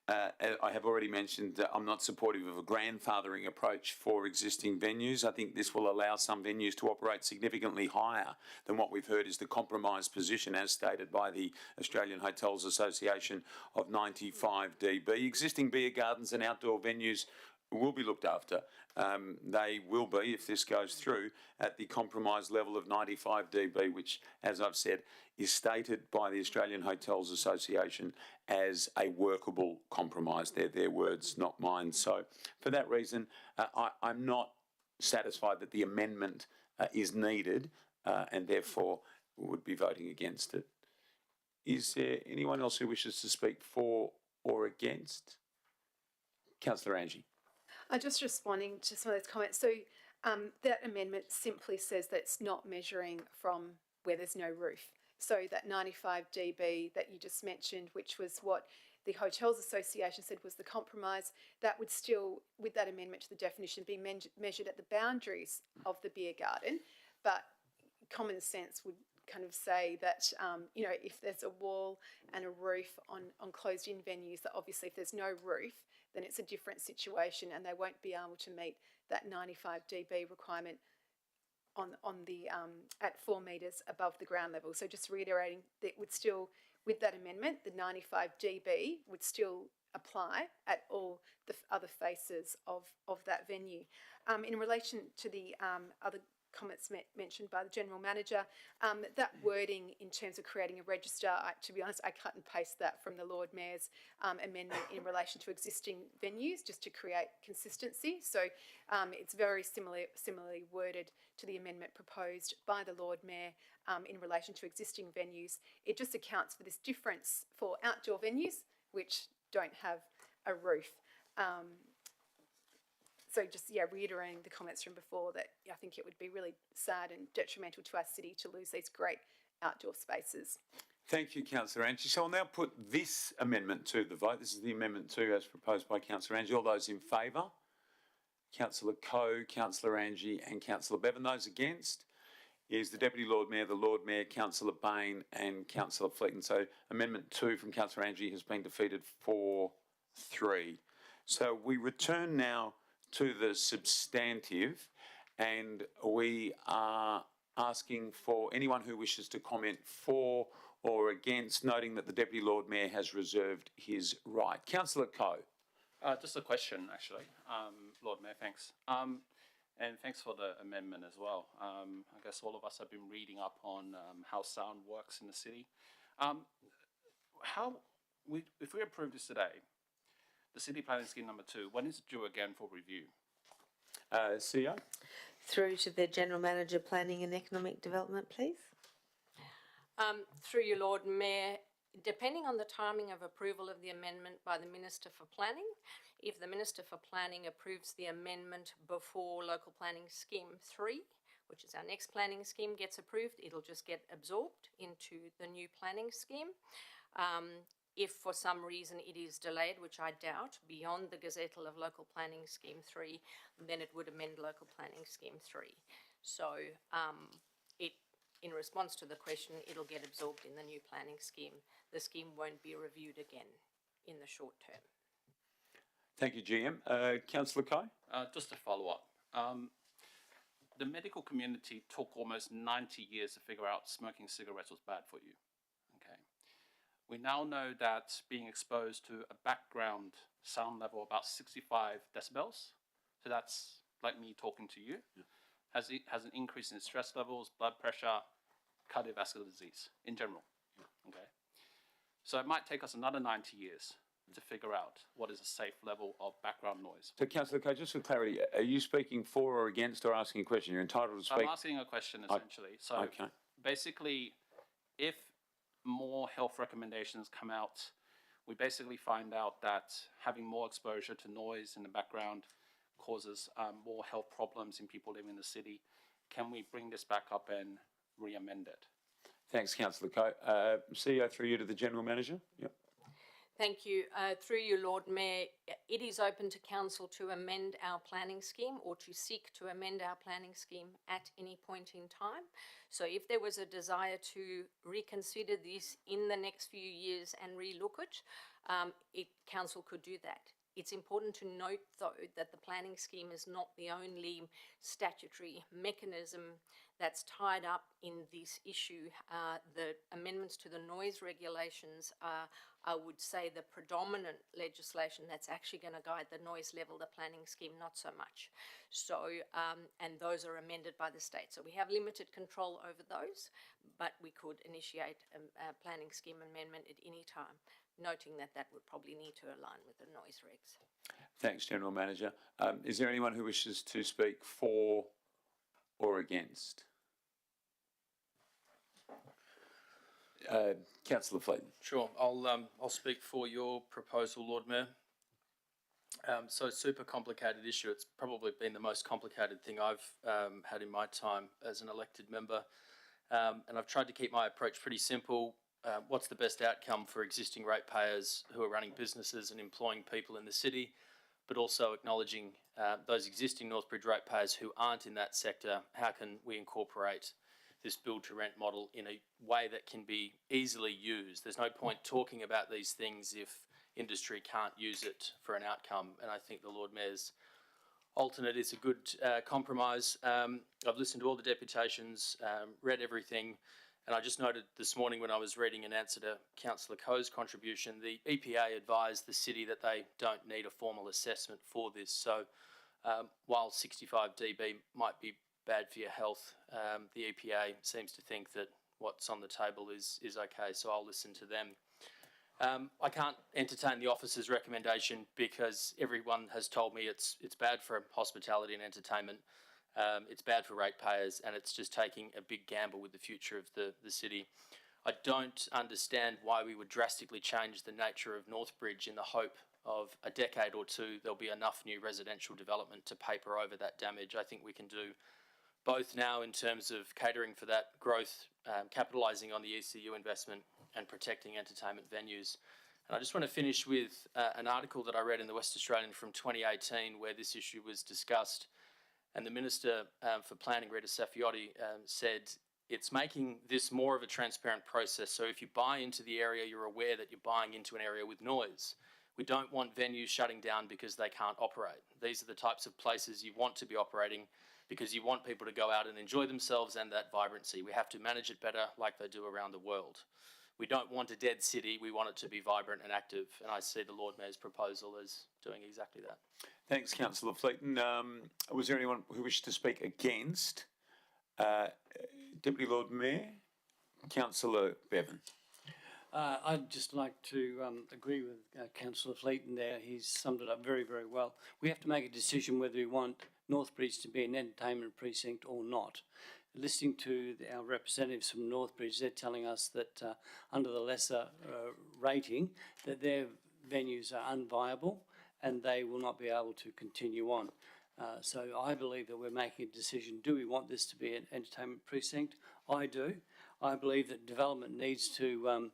I have already mentioned that I'm not supportive of a grandfathering approach for existing venues. I think this will allow some venues to operate significantly higher than what we've heard is the compromised position as stated by the Australian Hotels Association of 95 dB. Existing beer gardens and outdoor venues will be looked after. They will be, if this goes through, at the compromised level of 95 dB, which, as I've said, is stated by the Australian Hotels Association as a workable compromise. They're their words, not mine. So for that reason, I'm not satisfied that the amendment is needed and therefore would be voting against it. Is there anyone else who wishes to speak for or against? Councillor Angie. Just responding to some of those comments. So that amendment simply says that it's not measuring from where there's no roof. So that 95 dB that you just mentioned, which was what the Hotels Association said was the compromise, that would still, with that amendment to the definition, be measured at the boundaries of the beer garden. But common sense would kind of say that, you know, if there's a wall and a roof on closed-in venues, that obviously if there's no roof, then it's a different situation and they won't be able to meet that 95 dB requirement on the at 4 metres above the ground level. So just reiterating, that would still, with that amendment, the 95 dB would still apply at all the other faces of that venue. In relation to the other comments mentioned by the General Manager, that wording in terms of creating a register, to be honest, I cut and paste that from the Lord Mayor's amendment in relation to existing venues just to create consistency. So it's very similarly worded to the amendment proposed by the Lord Mayor in relation to existing venues. It just accounts for this difference for outdoor venues which don't have a roof. So just, yeah, reiterating the comments from before that I think it would be really sad and detrimental to our city to lose these great outdoor spaces. Thank you, Councillor Angie. So I'll now put this amendment to the vote. This is the Amendment 2 as proposed by Councillor Angie. All those in favour? Councillor Coe, Councillor Angie and Councillor Bevan. Those against is the Deputy Lord Mayor, the Lord Mayor, Councillor Bain and Councillor Fleeton. So Amendment 2 from Councillor Angie has been defeated 4-3. So we return now to the substantive, and we are asking for anyone who wishes to comment for or against, noting that the Deputy Lord Mayor has reserved his right. Councillor Coe. Just a question, actually, Lord Mayor, thanks. And thanks for the amendment as well. I guess all of us have been reading up on how sound works in the city. If we approve this today, the city planning scheme number 2, when is it due again for review? CEO? Through to the General Manager, Planning and Economic Development, please. Through you, Lord Mayor, depending on the timing of approval of the amendment by the Minister for Planning, if the Minister for Planning approves the amendment before Local Planning Scheme 3, which is our next planning scheme, gets approved, it'll just get absorbed into the new planning scheme. If for some reason it is delayed, which I doubt, beyond the gazettal of Local Planning Scheme 3, then it would amend Local Planning Scheme 3. So in response to the question, it'll get absorbed in the new planning scheme. The scheme won't be reviewed again in the short term. Thank you, GM. Councillor Coe? Just a follow-up. The medical community took almost 90 years to figure out smoking cigarettes was bad for you. Okay. We now know that being exposed to a background sound level about 65 decibels, so that's like me talking to you, has an increase in stress levels, blood pressure, cardiovascular disease in general. Okay. So it might take us another 90 years to figure out what is a safe level of background noise. So, Councillor Coe, just for clarity, are you speaking for or against, or asking a question? You're entitled to speak. I'm asking a question, essentially. So basically, if more health recommendations come out, we basically find out that having more exposure to noise in the background causes more health problems in people living in the city. Can we bring this back up and re-amend it? Thanks, Councillor Coe. CEO, through you to the General Manager. Yep. Thank you. Through you, Lord Mayor, it is open to Council to amend our planning scheme or to seek to amend our planning scheme at any point in time. So if there was a desire to reconsider this in the next few years and relook it, Council could do that. It's important to note, though, that the planning scheme is not the only statutory mechanism that's tied up in this issue. The amendments to the noise regulations are, I would say, the predominant legislation that's actually going to guide the noise level, the planning scheme, not so much. So, and those are amended by the state. So we have limited control over those, but we could initiate a planning scheme amendment at any time, noting that that would probably need to align with the noise regs. Thanks, General Manager. Is there anyone who wishes to speak for or against? Councillor Fleeton. Sure, I'll speak for your proposal, Lord Mayor. So super complicated issue. It's probably been the most complicated thing I've had in my time as an elected member. And I've tried to keep my approach pretty simple. What's the best outcome for existing ratepayers who are running businesses and employing people in the city, but also acknowledging those existing Northbridge ratepayers who aren't in that sector? How can we incorporate this build-to-rent model in a way that can be easily used? There's no point talking about these things if industry can't use it for an outcome, and I think the Lord Mayor's alternate is a good compromise. I've listened to all the deputations, read everything, and I just noted this morning when I was reading an answer to Councillor Coe's contribution, the EPA advised the city that they don't need a formal assessment for this. So while 65 dB might be bad for your health, the EPA seems to think that what's on the table is okay, so I'll listen to them. I can't entertain the officer's recommendation because everyone has told me it's bad for hospitality and entertainment, it's bad for ratepayers, and it's just taking a big gamble with the future of the city. I don't understand why we would drastically change the nature of Northbridge in the hope of a decade or two there'll be enough new residential development to paper over that damage. I think we can do both now in terms of catering for that growth, capitalising on the ECU investment and protecting entertainment venues. And I just want to finish with an article that I read in the West Australian from 2018 where this issue was discussed, and the Minister for Planning, Rita Saffioti, said it's making this more of a transparent process. So if you buy into the area, you're aware that you're buying into an area with noise, We don't want venues shutting down because they can't operate. These are the types of places you want to be operating because you want people to go out and enjoy themselves and that vibrancy. We have to manage it better like they do around the world. We don't want a dead city, we want it to be vibrant and active, and I see the Lord Mayor's proposal as doing exactly that. Thanks, Councillor Fleeton. Was there anyone who wished to speak against? Deputy Lord Mayor, Councillor Bevan. I'd just like to agree with Councillor Fleeton there. He's summed it up very, very well. We have to make a decision whether we want Northbridge to be an entertainment precinct or not. Listening to our representatives from Northbridge, they're telling us that under the lesser rating, that their venues are unviable and they will not be able to continue on. So I believe that we're making a decision. Do we want this to be an entertainment precinct? I do. I believe that development needs to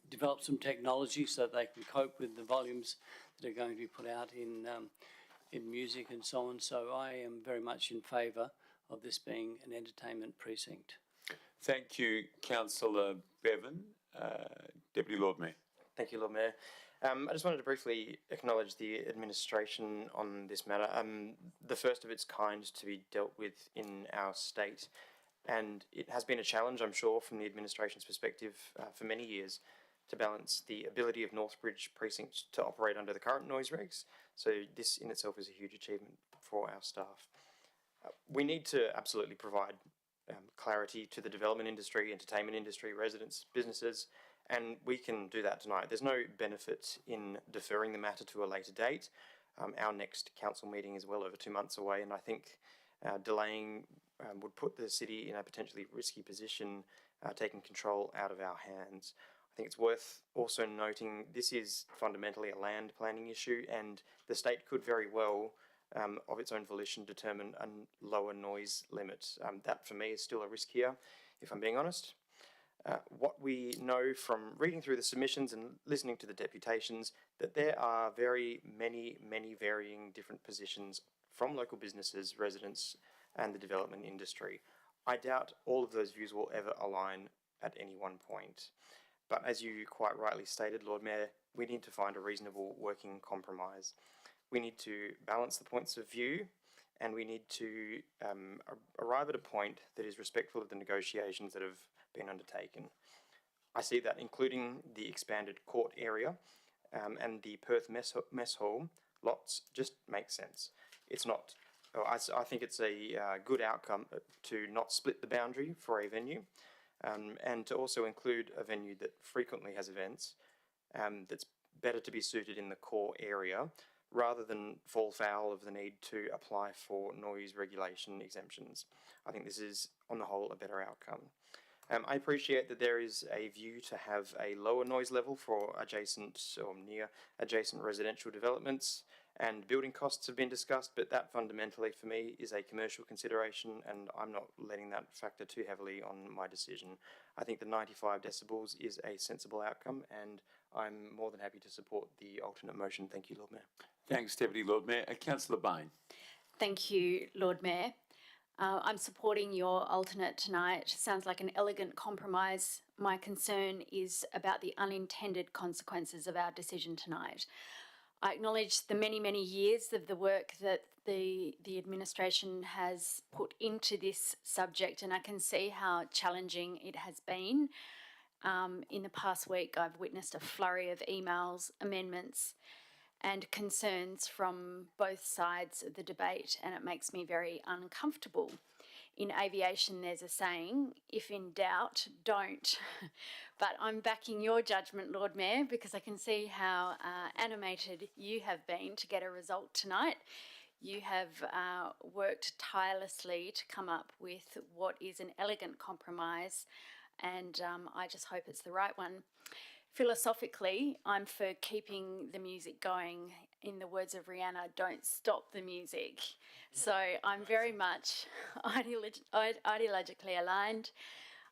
develop some technology so they can cope with the volumes that are going to be put out in music and so on. So I am very much in favour of this being an entertainment precinct. Thank you, Councillor Bevan. Deputy Lord Mayor. Thank you, Lord Mayor. I just wanted to briefly acknowledge the administration on this matter. The first of its kind to be dealt with in our state, and it has been a challenge, I'm sure, from the administration's perspective for many years to balance the ability of Northbridge Precinct to operate under the current noise regs. So this in itself is a huge achievement for our staff. We need to absolutely provide clarity to the development industry, entertainment industry, residents, businesses, and we can do that tonight. There's no benefit in deferring the matter to a later date. Our next council meeting is well over 2 months away, and I think delaying would put the city in a potentially risky position, taking control out of our hands. I think it's worth also noting this is fundamentally a land planning issue, and the state could very well, of its own volition, determine a lower noise limit. That for me is still a risk here, if I'm being honest. What we know from reading through the submissions and listening to the deputations, that there are very many varying different positions from local businesses, residents, and the development industry. I doubt all of those views will ever align at any one point. But as you quite rightly stated, Lord Mayor, we need to find a reasonable working compromise. We need to balance the points of view, and we need to arrive at a point that is respectful of the negotiations that have been undertaken. I see that including the expanded court area and the Perth mess hall lots just make sense. It's not, I think it's a good outcome to not split the boundary for a venue, and to also include a venue that frequently has events that's better to be suited in the core area rather than fall foul of the need to apply for noise regulation exemptions. I think this is, on the whole, a better outcome. I appreciate that there is a view to have a lower noise level for adjacent or near adjacent residential developments, and building costs have been discussed, but that fundamentally for me is a commercial consideration, and I'm not letting that factor too heavily on my decision. I think the 95 decibels is a sensible outcome, and I'm more than happy to support the alternate motion. Thank you, Lord Mayor. Thanks, Deputy Lord Mayor. Councillor Bain. Thank you, Lord Mayor. I'm supporting your alternate tonight. Sounds like an elegant compromise. My concern is about the unintended consequences of our decision tonight. I acknowledge the many years of the work that the administration has put into this subject, and I can see how challenging it has been. In the past week, I've witnessed a flurry of emails, amendments, and concerns from both sides of the debate, and it makes me very uncomfortable. In aviation, there's a saying, if in doubt, don't. But I'm backing your judgment, Lord Mayor, because I can see how animated you have been to get a result tonight. You have worked tirelessly to come up with what is an elegant compromise, and I just hope it's the right one. Philosophically, I'm for keeping the music going. In the words of Rihanna, don't stop the music. So I'm very much ideologically aligned.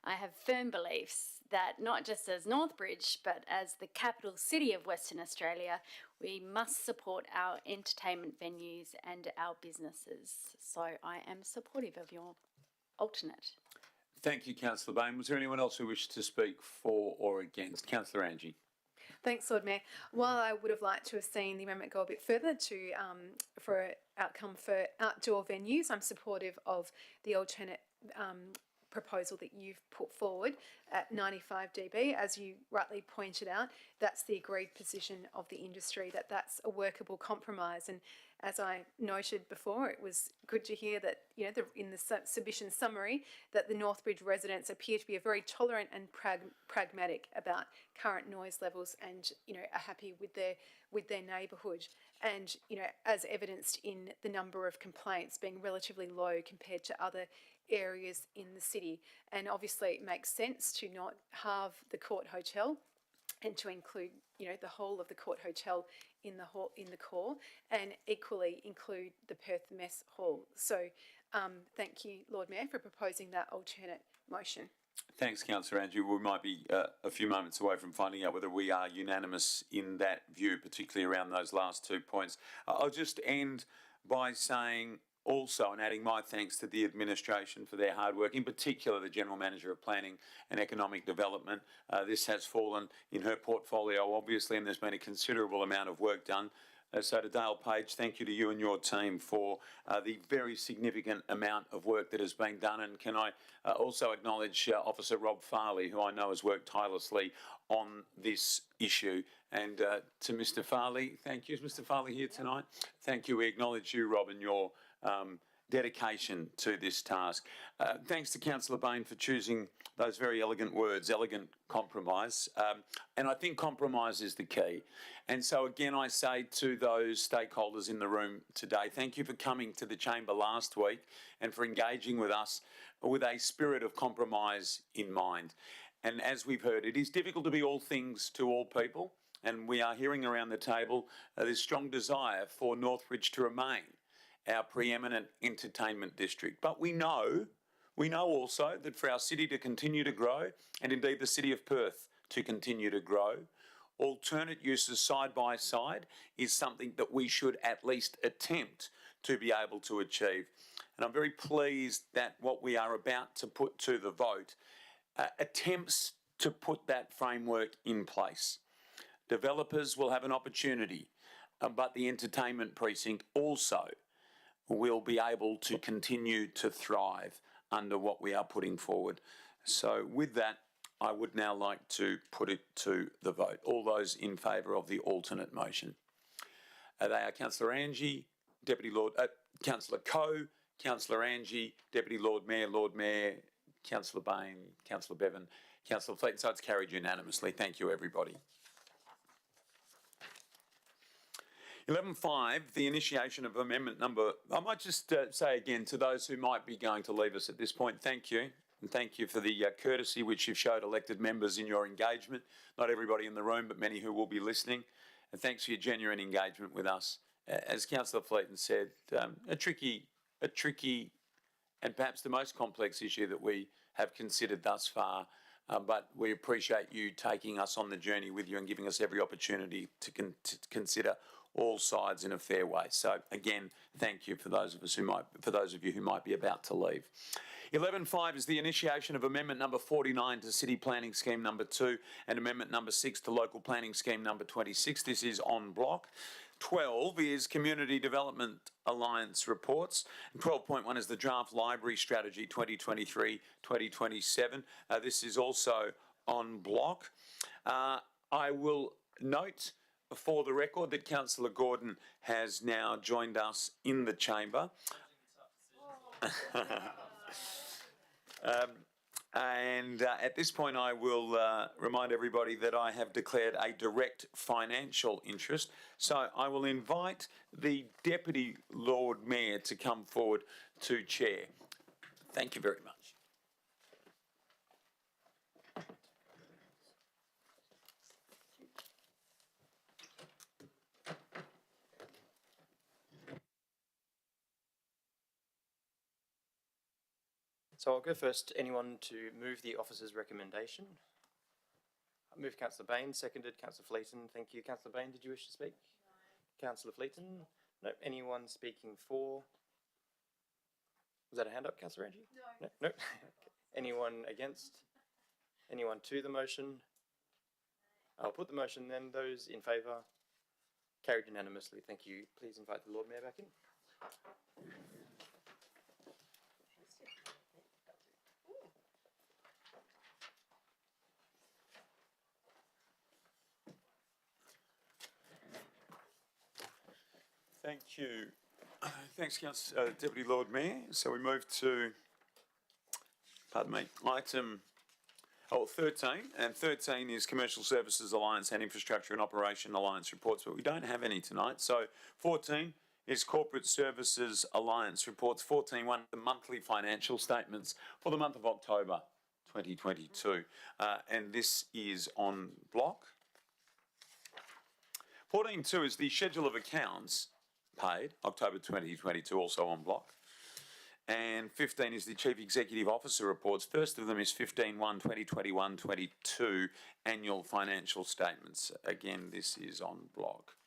I have firm beliefs that not just as Northbridge, but as the capital city of Western Australia, we must support our entertainment venues and our businesses. So I am supportive of your alternate. Thank you, Councillor Bain. Was there anyone else who wished to speak for or against? Councillor Angie. Thanks, Lord Mayor. While I would have liked to have seen the amendment go a bit further to for outcome for outdoor venues, I'm supportive of the alternate proposal that you've put forward at 95 dB. As you rightly pointed out, that's the agreed position of the industry, that that's a workable compromise. And as I noted before, it was good to hear that, you know, in the submission summary, that the Northbridge residents appear to be very tolerant and pragmatic about current noise levels, and, you know, are happy with their neighbourhood. And, you know, as evidenced in the number of complaints being relatively low compared to other areas in the city. And obviously it makes sense to not halve the Court Hotel and to include, you know, the whole of the Court Hotel in the core, and equally include the Perth Mess Hall. So thank you, Lord Mayor, for proposing that alternate motion. Thanks, Councillor Andrew. We might be a few moments away from finding out whether we are unanimous in that view, particularly around those last 2 points. I'll just end by saying also, and adding my thanks to the administration for their hard work, in particular the General Manager of Planning and Economic Development. This has fallen in her portfolio, obviously, and there's been a considerable amount of work done. So to Dale Page, thank you to you and your team for the very significant amount of work that has been done. And can I also acknowledge Officer Rob Farley, who I know has worked tirelessly on this issue. And to Mr Farley, thank you. Is Mr Farley here tonight? Thank you. We acknowledge you, Rob, and your dedication to this task. Thanks to Councillor Bain for choosing those very elegant words, elegant compromise. And I think compromise is the key. And so again, I say to those stakeholders in the room today, thank you for coming to the chamber last week and for engaging with us with a spirit of compromise in mind. And as we've heard, it is difficult to be all things to all people. And we are hearing around the table this strong desire for Northbridge to remain our preeminent entertainment district. But we know also that for our city to continue to grow, and indeed the city of Perth to continue to grow, alternate uses side by side is something that we should at least attempt to be able to achieve. And I'm very pleased that what we are about to put to the vote attempts to put that framework in place. Developers will have an opportunity, but the entertainment precinct also will be able to continue to thrive under what we are putting forward. So with that, I would now like to put it to the vote. All those in favour of the alternate motion. They are Councillor Angie, Councillor Coe, Councillor Angie, Deputy Lord Mayor, Councillor Bain, Councillor Bevan, Councillor Fleet. So it's carried unanimously. Thank you, everybody. 11.5, the initiation of amendment number. I might just say again to those who might be going to leave us at this point, thank you. And thank you for the courtesy which you've showed elected members in your engagement. Not everybody in the room, but many who will be listening. And thanks for your genuine engagement with us. As Councillor Fleeton said, a tricky and perhaps the most complex issue that we have considered thus far. But we appreciate you taking us on the journey with you and giving us every opportunity to consider all sides in a fair way. So again, thank you for those of you who might be about to leave. 11.5 is the initiation of amendment number 49 to City Planning Scheme number 2 and amendment number 6 to Local Planning Scheme number 26. This is on block. 12 is Community Development Alliance reports. And 12.1 is the Draft Library Strategy 2023-2027. This is also on block. I will note for the record that Councillor Gordon has now joined us in the chamber. At this point, I will remind everybody that I have declared a direct financial interest. So I will invite the Deputy Lord Mayor to come forward to chair. Thank you very much. So I'll go first. Anyone to move the officer's recommendation? I move Councillor Bain, seconded Councillor Fleeton. Thank you. Councillor Bain, did you wish to speak? No. Councillor Fleeton? No. Anyone speaking for? Was that a hand up, Councillor Angie? No. No. Anyone against? Anyone to the motion? I'll put the motion then. Those in favour? Carried unanimously. Thank you. Please invite the Lord Mayor back in. Thank you. Thanks, Deputy Lord Mayor. So we move to, pardon me, item 13, and 13 is Commercial Services Alliance and Infrastructure and Operation Alliance reports, but we don't have any tonight. So 14 is Corporate Services Alliance reports. 14.1, the monthly financial statements for the month of October 2022, and this is on block. 14.2 is the Schedule of Accounts paid, October 2022, also on block. And 15 is the Chief Executive Officer reports. First of them is 15.1, 2021-22 annual financial statements. Again, this is on block.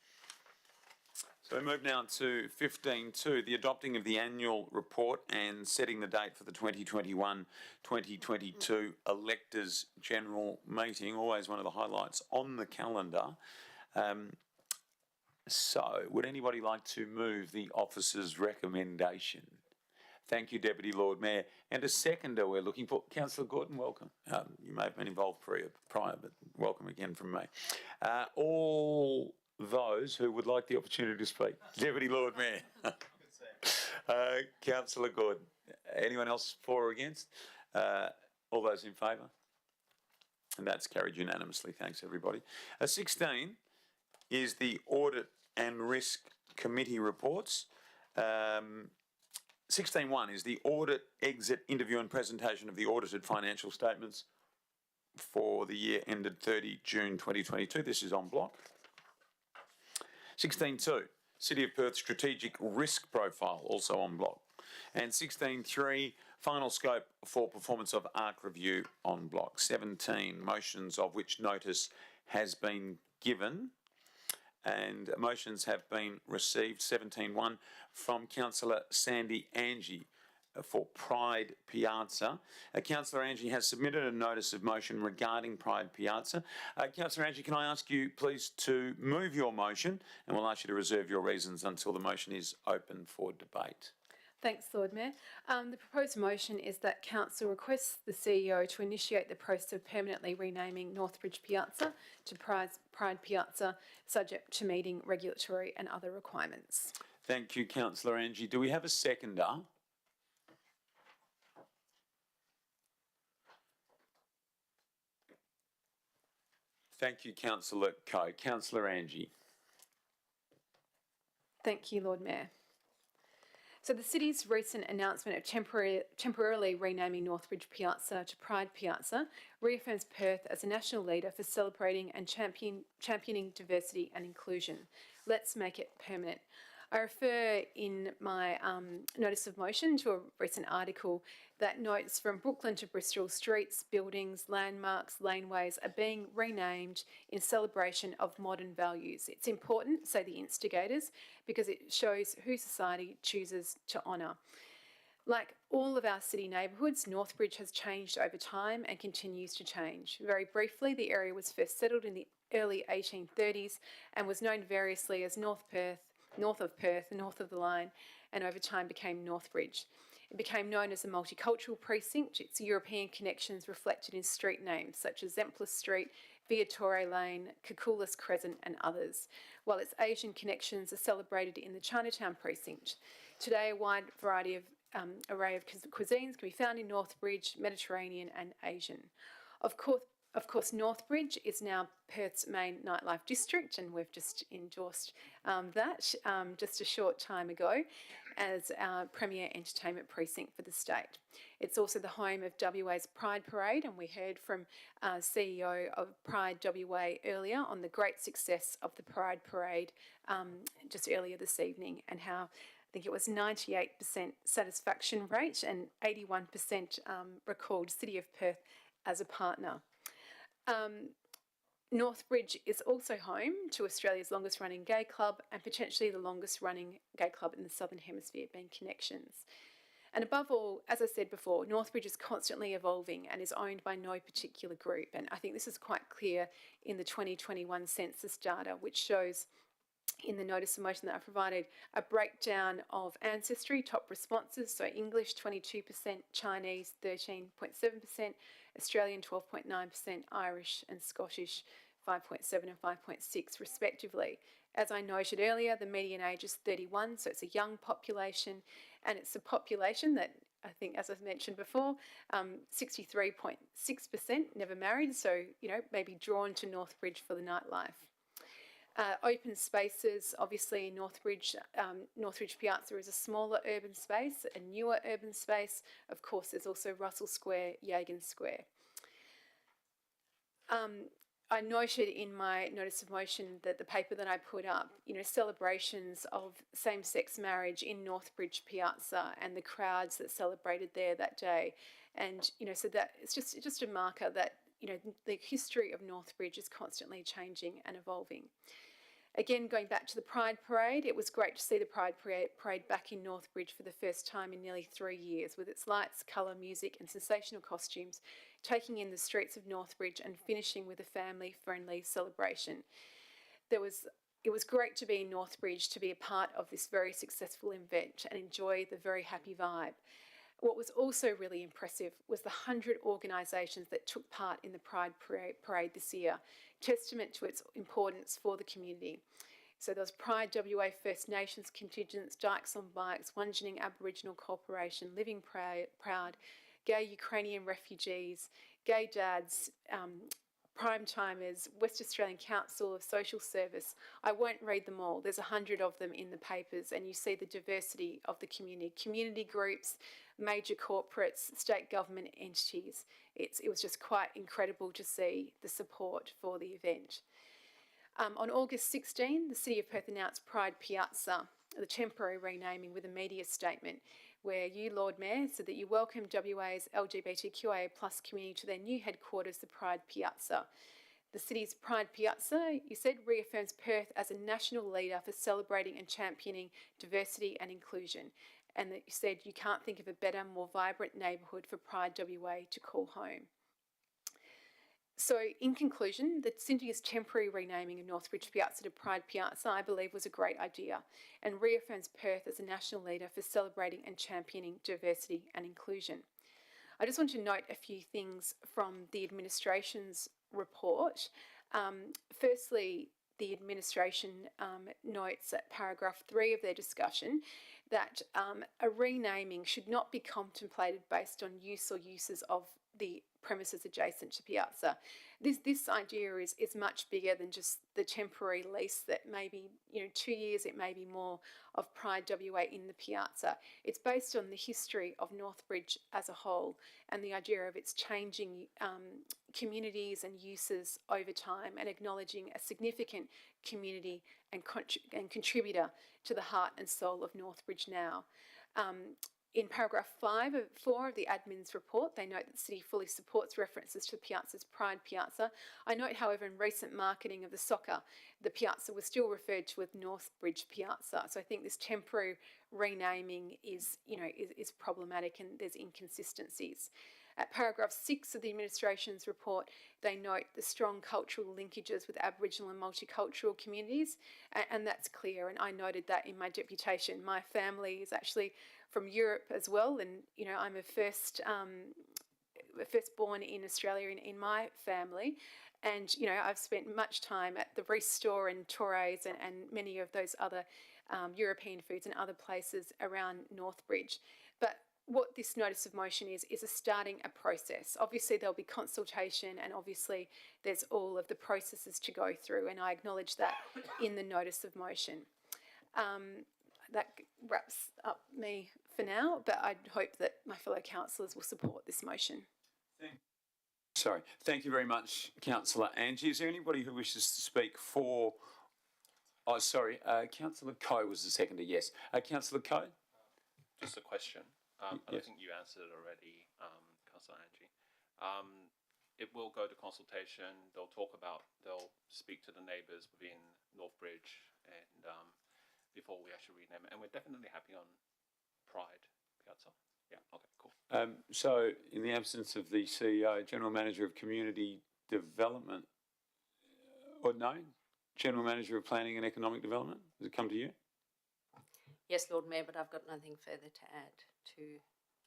So we move now to 15.2, the adopting of the annual report and setting the date for the 2021-2022 Electors General Meeting, always one of the highlights on the calendar. So, would anybody like to move the officer's recommendation? Thank you, Deputy Lord Mayor. And a seconder we're looking for. Councillor Gordon, welcome. You may have been involved prior, but welcome again from me. All those who would like the opportunity to speak. Deputy Lord Mayor. Councillor Gordon. Anyone else for or against? All those in favour? And that's carried unanimously. Thanks, everybody. 16 is the Audit and Risk Committee reports. 16.1 is the audit, exit, interview and presentation of the audited financial statements for the year ended 30 June 2022. This is on block. 16.2, City of Perth Strategic Risk Profile, also on block. And 16.3, final scope for performance of ARC review on block. 17, motions of which notice has been given. And motions have been received. 17.1 from Councillor Sandy Angie for Pride Piazza. Councillor Angie has submitted a notice of motion regarding Pride Piazza. Councillor Angie, can I ask you please to move your motion, and we'll ask you to reserve your reasons until the motion is open for debate. Thanks, Lord Mayor. The proposed motion is that Council requests the CEO to initiate the process of permanently renaming Northbridge Piazza to Pride Piazza, subject to meeting regulatory and other requirements. Thank you, Councillor Angie. Do we have a seconder? Thank you, Councillor Coe. Councillor Angie. Thank you, Lord Mayor. So the City's recent announcement of temporarily renaming Northbridge Piazza to Pride Piazza reaffirms Perth as a national leader for celebrating and championing diversity and inclusion. Let's make it permanent. I refer in my notice of motion to a recent article that notes from Brooklyn to Bristol, streets, buildings, landmarks, laneways are being renamed in celebration of modern values. It's important, say the instigators, because it shows who society chooses to honour. Like all of our city neighbourhoods, Northbridge has changed over time and continues to change. Very briefly, the area was first settled in the early 1830s and was known variously as North of Perth, north of the line, and over time became Northbridge. It became known as a multicultural precinct, its European connections reflected in street names such as Zemplis Street, Viatoré Lane, Caculas Crescent and others, while its Asian connections are celebrated in the Chinatown precinct. Today, a wide variety of array of cuisines can be found in Northbridge, Mediterranean and Asian. Of course, Northbridge is now Perth's main nightlife district, and we've just endorsed that just a short time ago as our premier entertainment precinct for the state. It's also the home of WA's Pride Parade, and we heard from CEO of Pride WA earlier on the great success of the Pride Parade just earlier this evening, and how I think it was 98% satisfaction rate and 81% recalled City of Perth as a partner. Northbridge is also home to Australia's longest running gay club and potentially the longest running gay club in the Southern Hemisphere, being Connections. And above all, as I said before, Northbridge is constantly evolving and is owned by no particular group. And I think this is quite clear in the 2021 census data, which shows in the notice of motion that I provided a breakdown of ancestry, top responses, so English 22%, Chinese 13.7%, Australian 12.9%, Irish and Scottish 5.7 and 5.6 respectively. As I noted earlier, the median age is 31, so it's a young population, and it's a population that I think, as I've mentioned before, 63.6% never married, so, maybe drawn to Northbridge for the nightlife. Open spaces, obviously in Northbridge, Northbridge Piazza is a smaller urban space, a newer urban space. Of course, there's also Russell Square, Yagan Square. I noted in my notice of motion that the paper that I put up, celebrations of same-sex marriage in Northbridge Piazza and the crowds that celebrated there that day. And, so that it's just a marker that, the history of Northbridge is constantly changing and evolving. Again, going back to the Pride Parade, it was great to see the Pride Parade back in Northbridge for the first time in nearly 3 years, with its lights, colour, music and sensational costumes, taking in the streets of Northbridge and finishing with a family-friendly celebration. It was great to be in Northbridge, to be a part of this very successful event and enjoy the very happy vibe. What was also really impressive was the 100 organisations that took part in the Pride Parade this year, testament to its importance for the community. So there was Pride WA First Nations contingents, Dykes on Bikes, Wunjinning Aboriginal Corporation, Living Proud, Gay Ukrainian Refugees, Gay Dads, Prime Timers, West Australian Council of Social Service. I won't read them all. There's 100 of them in the papers, and you see the diversity of the community groups, major corporates, state government entities. It was just quite incredible to see the support for the event. On August 16, the City of Perth announced Pride Piazza, the temporary renaming, with a media statement where you, Lord Mayor, said that you welcomed WA's LGBTQIA+ community to their new headquarters, the Pride Piazza. The city's Pride Piazza, you said, reaffirms Perth as a national leader for celebrating and championing diversity and inclusion, and that you said you can't think of a better, more vibrant neighbourhood for Pride WA to call home. So, in conclusion, the city's temporary renaming of Northbridge Piazza to Pride Piazza, I believe, was a great idea and reaffirms Perth as a national leader for celebrating and championing diversity and inclusion. I just want to note a few things from the administration's report. Firstly, the administration notes at paragraph 3 of their discussion that a renaming should not be contemplated based on use or uses of the premises adjacent to Piazza. This idea is much bigger than just the temporary lease that maybe 2 years, it may be more, of Pride WA in the Piazza. It's based on the history of Northbridge as a whole and the idea of its changing communities and uses over time, and acknowledging a significant community and contributor to the heart and soul of Northbridge now. In paragraph 4 of the admin's report, they note that the city fully supports references to the Piazza's Pride Piazza. I note, however, in recent marketing of the soccer, the Piazza was still referred to as Northbridge Piazza. So I think this temporary renaming is problematic, and there's inconsistencies. At paragraph 6 of the administration's report, they note the strong cultural linkages with Aboriginal and multicultural communities, and that's clear, and I noted that in my deputation. My family is actually from Europe as well, and I'm a firstborn in Australia in my family, and I've spent much time at the Reese store and Torres and many of those other European foods and other places around Northbridge. But what this notice of motion is starting a process. Obviously there'll be consultation, and obviously there's all of the processes to go through, and I acknowledge that in the notice of motion. That wraps up me for now, but I hope that my fellow councillors will support this motion. Thank you very much, Councillor Angie. Is there anybody who wishes to speak for? Oh, sorry, Councillor Coe was the seconder, yes. Councillor Coe? Just a question. I Yes. think you answered it already, Councillor Angie. It will go to consultation. They'll speak to the neighbours within Northbridge, and before we actually rename it. And we're definitely happy on Pride Piazza. Yeah, okay, cool. So, in the absence of the CEO, General Manager of Community Development, or no, General Manager of Planning and Economic Development, does it come to you? Yes, Lord Mayor, but I've got nothing further to add to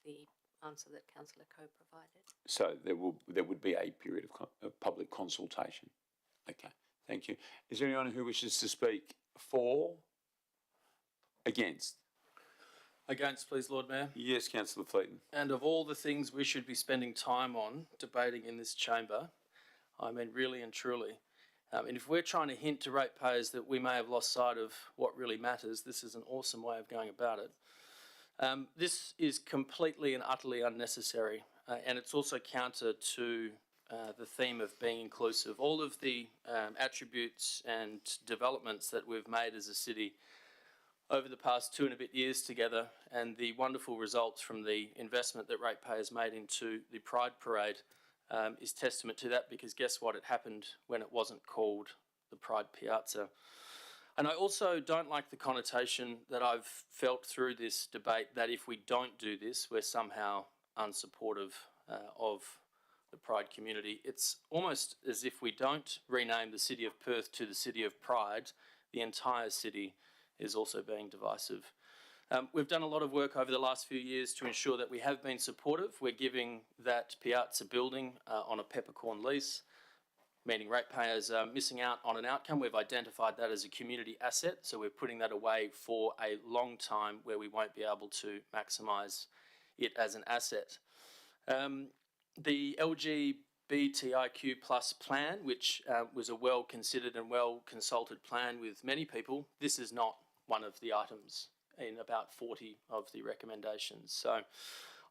the answer that Councillor Coe provided. So there would be a period of public consultation. Okay, thank you. Is there anyone who wishes to speak for, against? Against, please, Lord Mayor. Yes, Councillor Fleeton. And of all the things we should be spending time on debating in this chamber, I mean really and truly, and if we're trying to hint to ratepayers that we may have lost sight of what really matters, this is an awesome way of going about it. This is completely and utterly unnecessary, and it's also counter to the theme of being inclusive. All of the attributes and developments that we've made as a city over the past 2 and a bit years together, and the wonderful results from the investment that ratepayers made into the Pride Parade is testament to that, because guess what? It happened when it wasn't called the Pride Piazza. And I also don't like the connotation that I've felt through this debate that if we don't do this, we're somehow unsupportive of the Pride community. It's almost as if we don't rename the City of Perth to the City of Pride, the entire city is also being divisive. We've done a lot of work over the last few years to ensure that we have been supportive. We're giving that Piazza building on a peppercorn lease, meaning ratepayers are missing out on an outcome. We've identified that as a community asset, so we're putting that away for a long time where we won't be able to maximise it as an asset. The LGBTIQ plus plan, which was a well-considered and well-consulted plan with many people, this is not one of the items in about 40 of the recommendations. So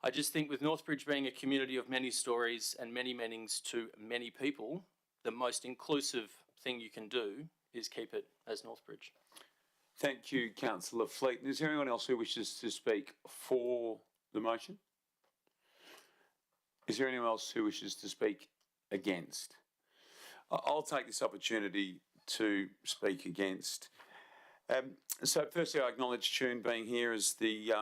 I just think with Northbridge being a community of many stories and many meanings to many people, the most inclusive thing you can do is keep it as Northbridge. Thank you, Councillor Fleeton. Is there anyone else who wishes to speak for the motion? Is there anyone else who wishes to speak against? I'll take this opportunity to speak against. So firstly, I acknowledge Tune being here as the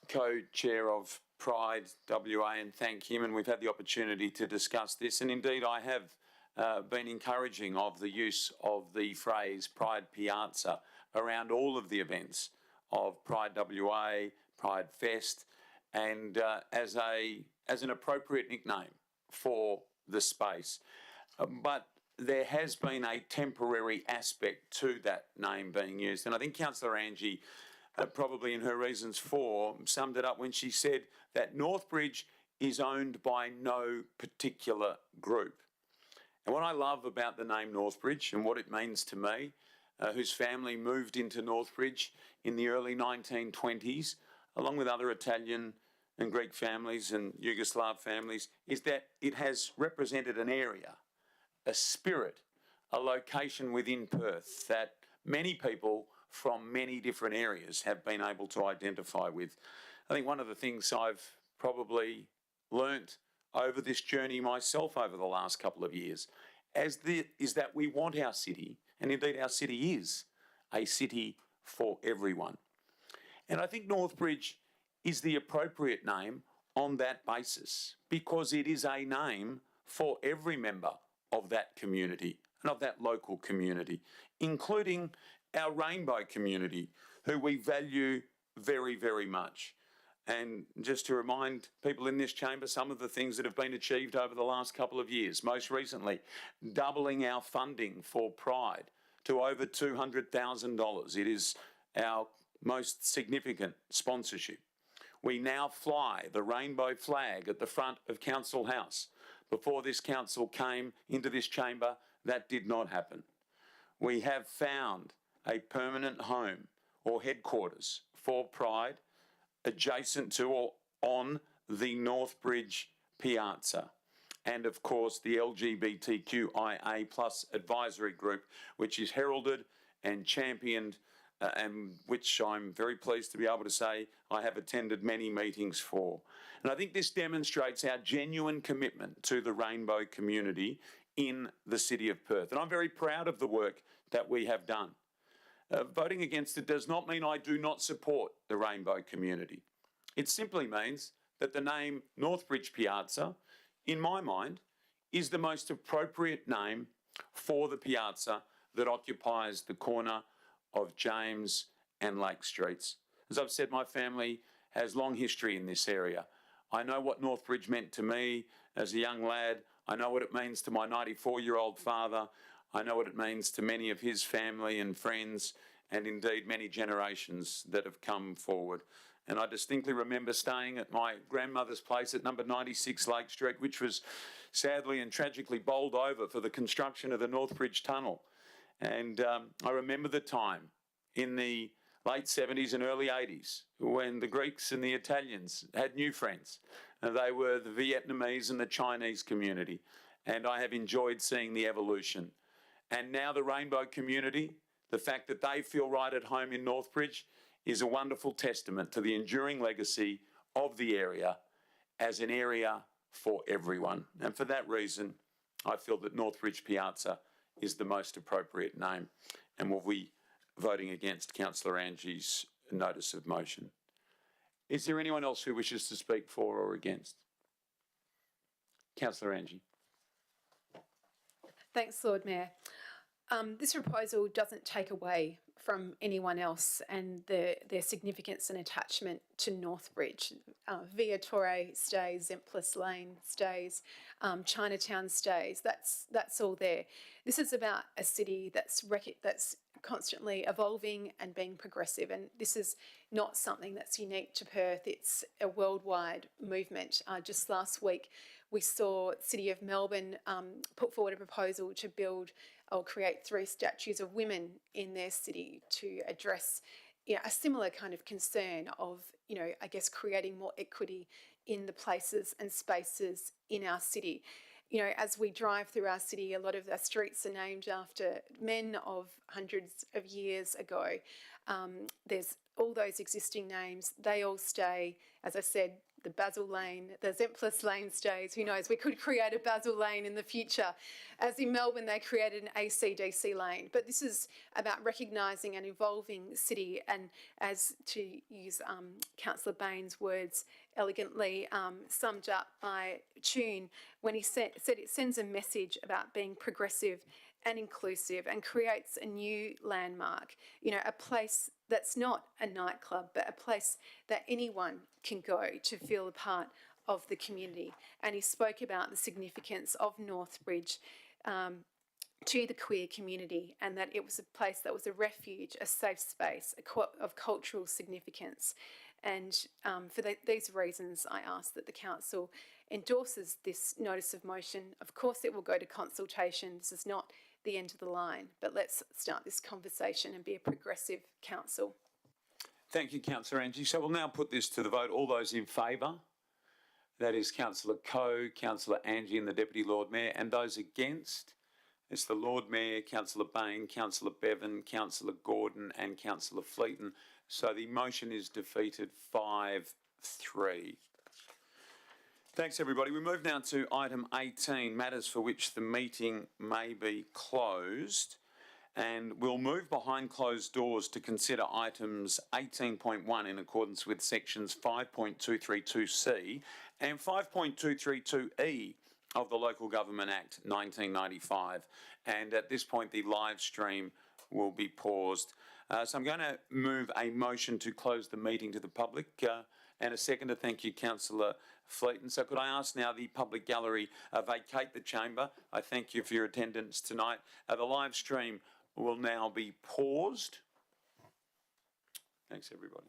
co-chair of Pride WA and thank him, and we've had the opportunity to discuss this, and indeed I have been encouraging of the use of the phrase Pride Piazza around all of the events of Pride WA, Pride Fest, and as an appropriate nickname for the space. But there has been a temporary aspect to that name being used. And I think Councillor Angie, probably in her reasons for, summed it up when she said that Northbridge is owned by no particular group. And what I love about the name Northbridge and what it means to me, whose family moved into Northbridge in the early 1920s, along with other Italian and Greek families and Yugoslav families, is that it has represented an area, a spirit, a location within Perth that many people from many different areas have been able to identify with. I think one of the things I've probably learnt over this journey myself over the last couple of years is that we want our city, and indeed our city is a city for everyone. And I think Northbridge is the appropriate name on that basis, because it is a name for every member of that community and of that local community, including our rainbow community, who we value very, very much. And just to remind people in this chamber, some of the things that have been achieved over the last couple of years, most recently, doubling our funding for Pride to over $200,000. It is our most significant sponsorship. We now fly the rainbow flag at the front of Council House. Before this council came into this chamber, that did not happen. We have found a permanent home or headquarters for Pride adjacent to or on the Northbridge Piazza. And of course, the LGBTQIA plus advisory group, which is heralded and championed and which I'm very pleased to be able to say I have attended many meetings for. And I think this demonstrates our genuine commitment to the rainbow community in the city of Perth. And I'm very proud of the work that we have done. Voting against it does not mean I do not support the rainbow community. It simply means that the name Northbridge Piazza, in my mind, is the most appropriate name for the piazza that occupies the corner of James and Lake Streets. As I've said, my family has long history in this area. I know what Northbridge meant to me as a young lad. I know what it means to my 94-year-old father. I know what it means to many of his family and friends, and indeed many generations that have come forward. And I distinctly remember staying at my grandmother's place at number 96 Lake Street, which was sadly and tragically bowled over for the construction of the Northbridge Tunnel. And I remember the time in the late 70s and early 80s when the Greeks and the Italians had new friends. They were the Vietnamese and the Chinese community. And I have enjoyed seeing the evolution. And now the Rainbow community, the fact that they feel right at home in Northbridge is a wonderful testament to the enduring legacy of the area as an area for everyone. And for that reason, I feel that Northbridge Piazza is the most appropriate name, and will be voting against Councillor Angie's notice of motion. Is there anyone else who wishes to speak for or against? Councillor Angie. Thanks, Lord Mayor. This proposal doesn't take away from anyone else and their significance and attachment to Northbridge. Via Torre stays, Zemplis Lane stays, Chinatown stays. That's all there. This is about a city that's constantly evolving and being progressive, and this is not something that's unique to Perth. It's a worldwide movement. Just last week, we saw the City of Melbourne put forward a proposal to build or create 3 statues of women in their city to address a similar kind of concern of, I guess, creating more equity in the places and spaces in our city. As we drive through our city, a lot of the streets are named after men of hundreds of years ago. There's all those existing names. They all stay. As I said, the Basil Lane, the Zemplis Lane stays. Who knows? We could create a Basil Lane in the future. As in Melbourne, they created an ACDC lane. But this is about recognising an evolving city, and as to use Councillor Bain's words elegantly summed up by Tune, when he said it sends a message about being progressive and inclusive and creates a new landmark, a place that's not a nightclub, but a place that anyone can go to feel a part of the community. And he spoke about the significance of Northbridge to the queer community, and that it was a place that was a refuge, a safe space of cultural significance. And for these reasons, I ask that the council endorses this notice of motion. Of course, it will go to consultation. This is not the end of the line, but let's start this conversation and be a progressive council. Thank you, Councillor Angie. So we'll now put this to the vote. All those in favour? That is Councillor Coe, Councillor Angie and the Deputy Lord Mayor. And those against? It's the Lord Mayor, Councillor Bain, Councillor Bevan, Councillor Gordon and Councillor Fleeton. So the motion is defeated 5-3. Thanks, everybody. We move now to item 18, matters for which the meeting may be closed. And we'll move behind closed doors to consider items 18.1 in accordance with sections 5.232C and 5.232E of the Local Government Act 1995. And at this point, the live stream will be paused. So I'm going to move a motion to close the meeting to the public and a second to thank you, Councillor Fleeton. So could I ask now the public gallery vacate the chamber? I thank you for your attendance tonight. The live stream will now be paused. Thanks, everybody.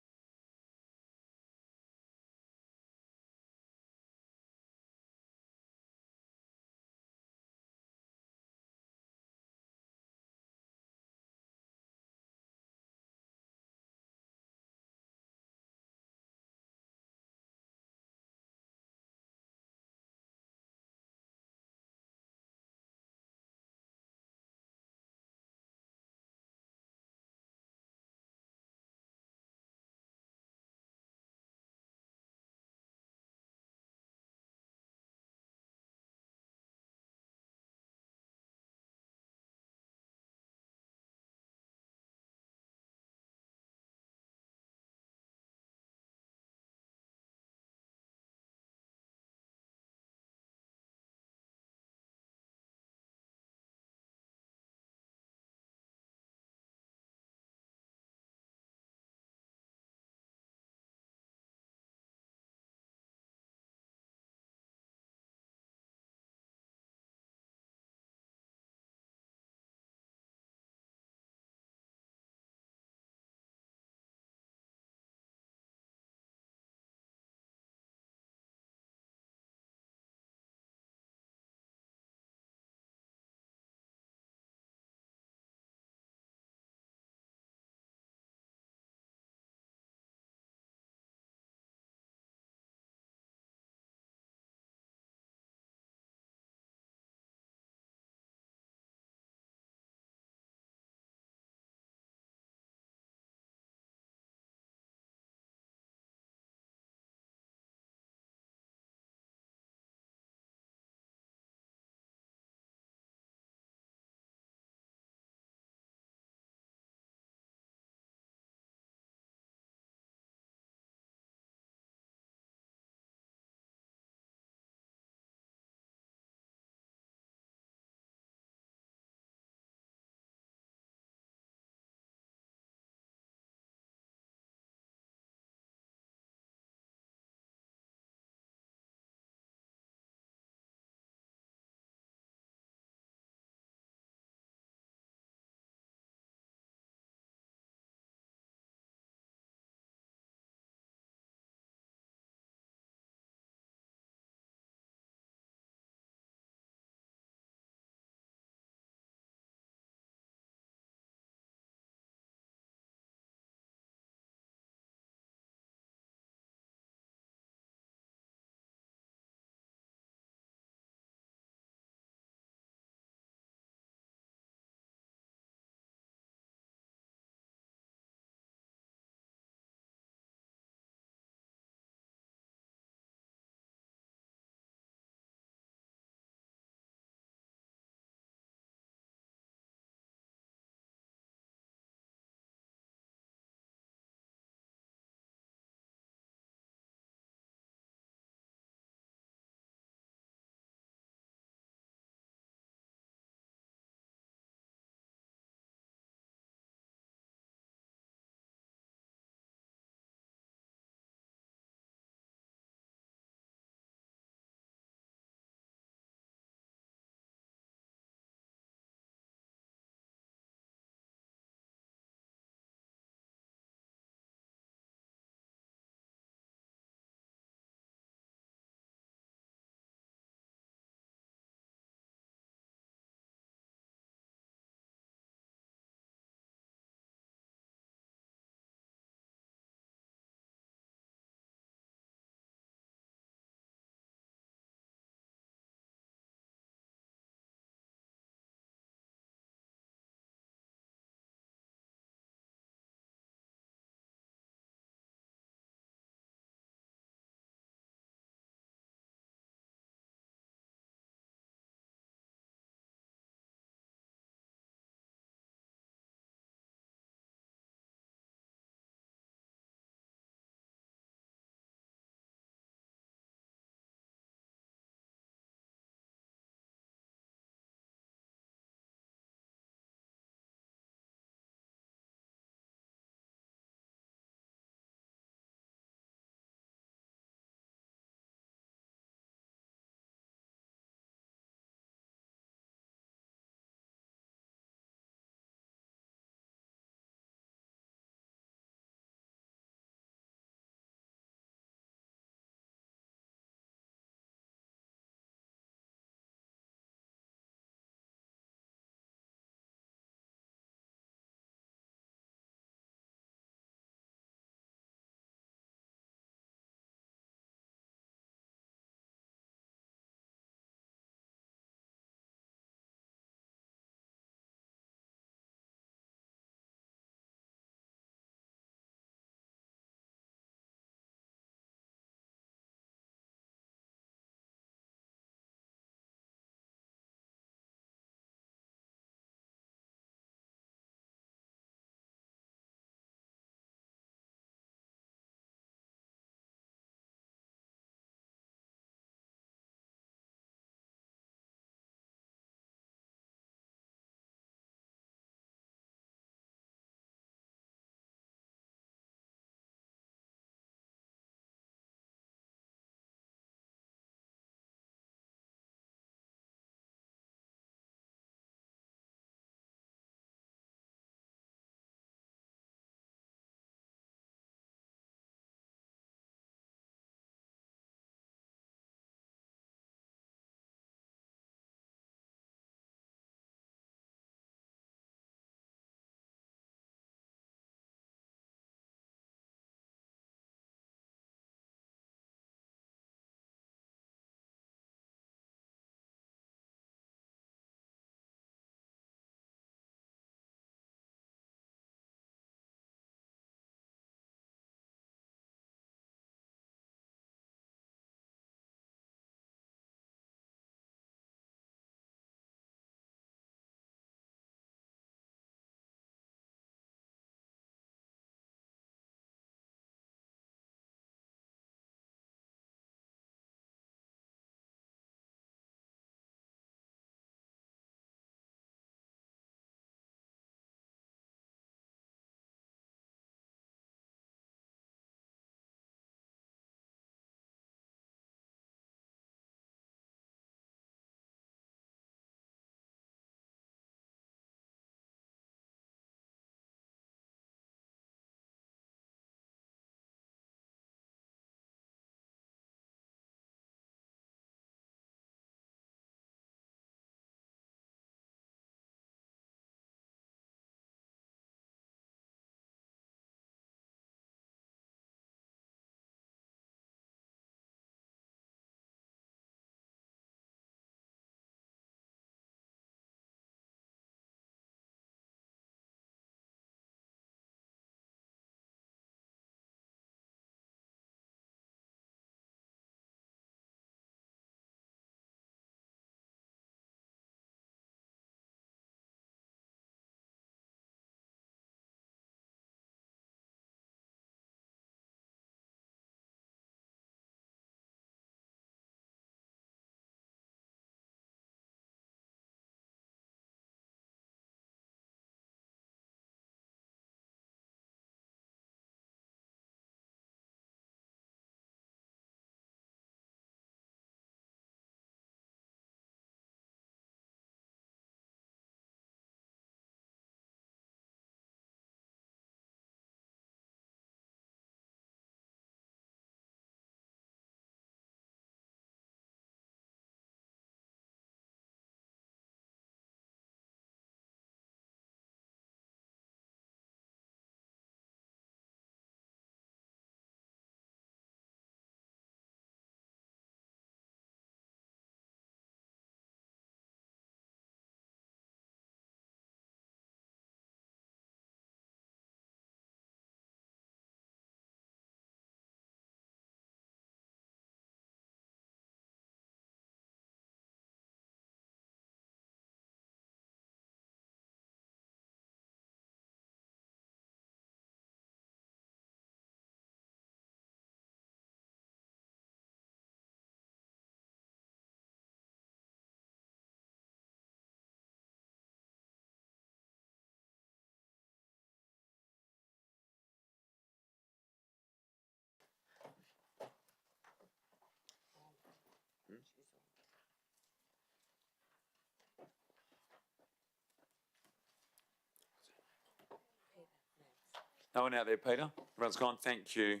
No one out there, Peter? Everyone's gone, thank you.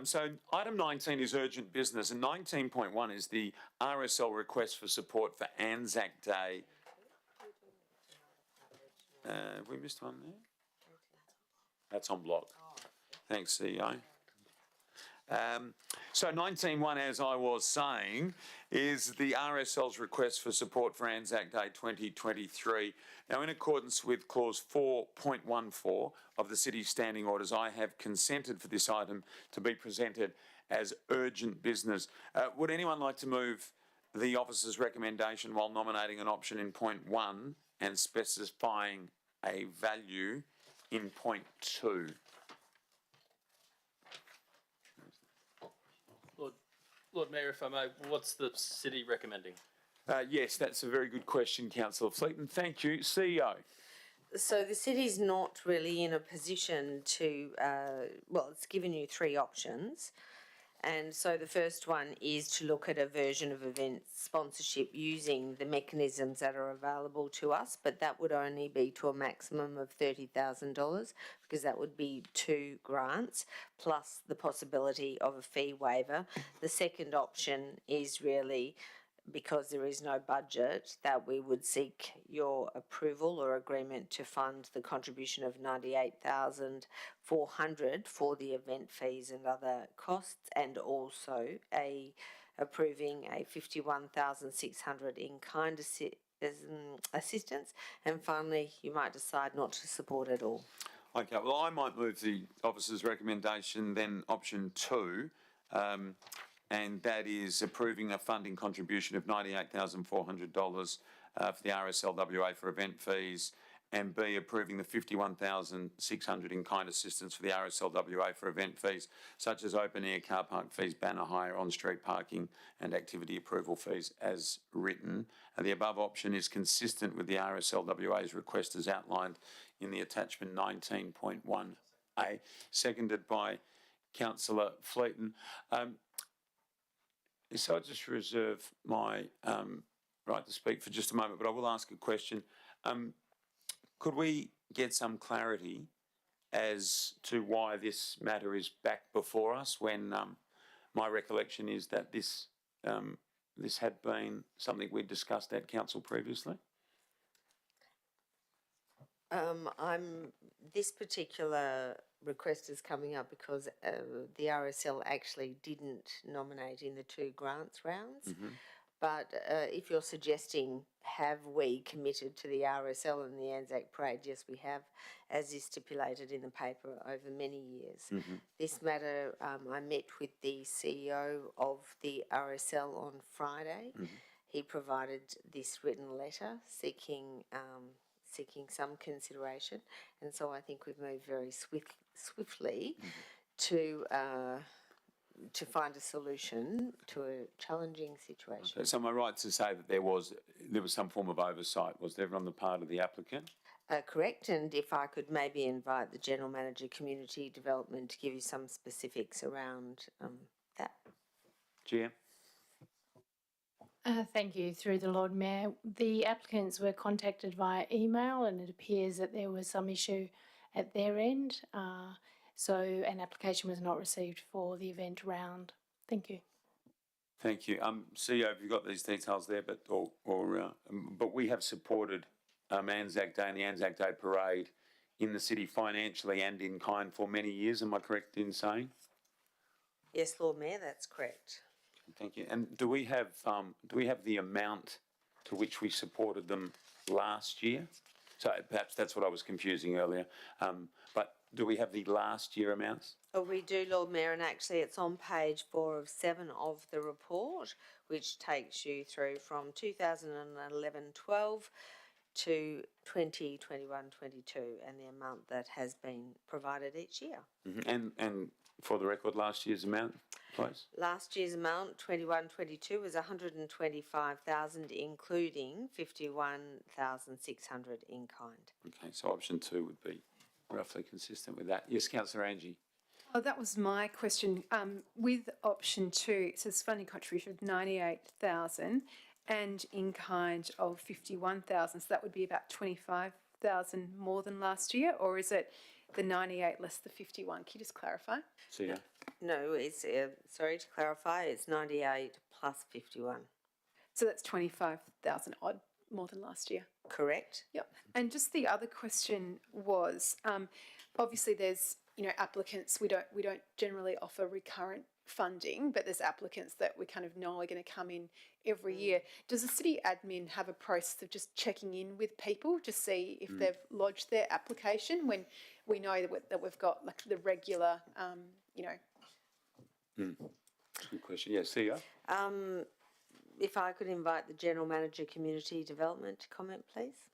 So item 19 is urgent business, and 19.1 is the RSL request for support for Anzac Day. Have we missed one there? That's on block. Thanks, CEO. So 19.1, as I was saying, is the RSL's request for support for Anzac Day 2023. Now, in accordance with clause 4.14 of the City's standing orders, I have consented for this item to be presented as urgent business. Would anyone like to move the officer's recommendation while nominating an option in point 1 and specifying a value in point 2? Lord Mayor, if I may, what's the city recommending? Yes, that's a very good question, Councillor Fleeton. Thank you. CEO. So the city's not really in a position to, well, it's given you 3 options. And so the first one is to look at a version of event sponsorship using the mechanisms that are available to us, but that would only be to a maximum of $30,000 because that would be 2 grants plus the possibility of a fee waiver. The second option is really, because there is no budget, that we would seek your approval or agreement to fund the contribution of $98,400 for the event fees and other costs, and also approving a $51,600 in kind assistance. And finally, you might decide not to support at all. Okay, well, I might move the officer's recommendation, then option 2. And that is approving a funding contribution of $98,400 for the RSLWA for event fees, and B, approving the $51,600 in kind assistance for the RSLWA for event fees, such as open air car park fees, banner hire, on-street parking and activity approval fees as written. And the above option is consistent with the RSLWA's request as outlined in the attachment 19.1A, seconded by Councillor Fleeton. So I just reserve my right to speak for just a moment, but I will ask a question. Could we get some clarity as to why this matter is back before us when my recollection is that this had been something we'd discussed at council previously? This particular request is coming up because the RSL actually didn't nominate in the 2 grants rounds. Mm-hmm. But if you're suggesting, have we committed to the RSL and the Anzac Parade? Yes, we have, as is stipulated in the paper over many years. Mm-hmm. This matter, I met with the CEO of the RSL on Friday. Mm-hmm. He provided this written letter seeking some consideration, and so I think we've moved very swiftly to find a solution to a challenging situation. Okay, so am I right to say that there was some form of oversight, was there, on the part of the applicant? Correct, and if I could maybe invite the General Manager Community Development to give you some specifics around that. GM? Thank you. Through the Lord Mayor, the applicants were contacted via email, and it appears that there was some issue at their end. So an application was not received for the event round. Thank you. Thank you. CEO, have you got these details there? But we have supported Anzac Day and the Anzac Day Parade in the city financially and in kind for many years. Am I correct in saying? Yes, Lord Mayor, that's correct. Thank you. And do we have the amount to which we supported them last year? So perhaps that's what I was confusing earlier. But do we have the last year amounts? Oh, we do, Lord Mayor, and actually it's on page 4 of 7 of the report, which takes you through from 2011-12 to 2021-22, and the amount that has been provided each year. Mm-hmm. And for the record, last year's amount, please? Last year's amount, 21-22, was $125,000, including $51,600 in kind. Okay, so option 2 would be roughly consistent with that. Yes, Councillor Angie. Oh, that was my question. With option 2, it says funding contribution of $98,000 and in kind of $51,000. So that would be about $25,000 more than last year, or is it the 98 less the 51. Can you just clarify? See ya. No, it's, sorry to clarify, it's 98 plus 51. So that's 25,000 odd more than last year. Correct? Yep. And just the other question was, obviously there's, applicants, we don't generally offer recurrent funding, but there's applicants that we kind of know are going to come in every year. Does the city admin have a process of just checking in with people to see if they've lodged their application when we know that we've got like the regular, Good question. Yeah, see ya. If I could invite the General Manager Community Development to comment, please.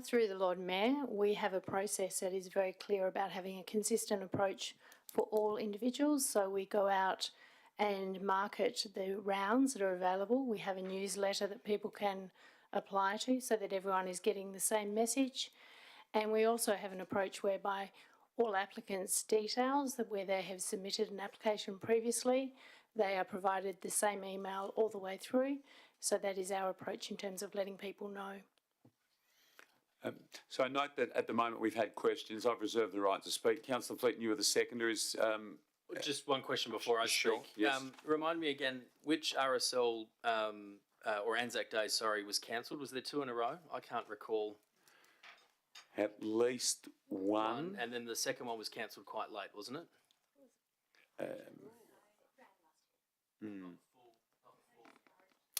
Through the Lord Mayor, we have a process that is very clear about having a consistent approach for all individuals. So we go out and market the rounds that are available. We have a newsletter that people can apply to so that everyone is getting the same message. And we also have an approach whereby all applicants' details, that where they have submitted an application previously, they are provided the same email all the way through. So that is our approach in terms of letting people know. So I note that at the moment we've had questions. I've reserved the right to speak. Councillor Fleeton, you were the seconder. Just one question before I Sure, speak. yes. Remind me again, which RSL or Anzac Day, sorry, was cancelled? Was there 2 in a row? I can't recall. At least one. And then the second one was cancelled quite late, wasn't it?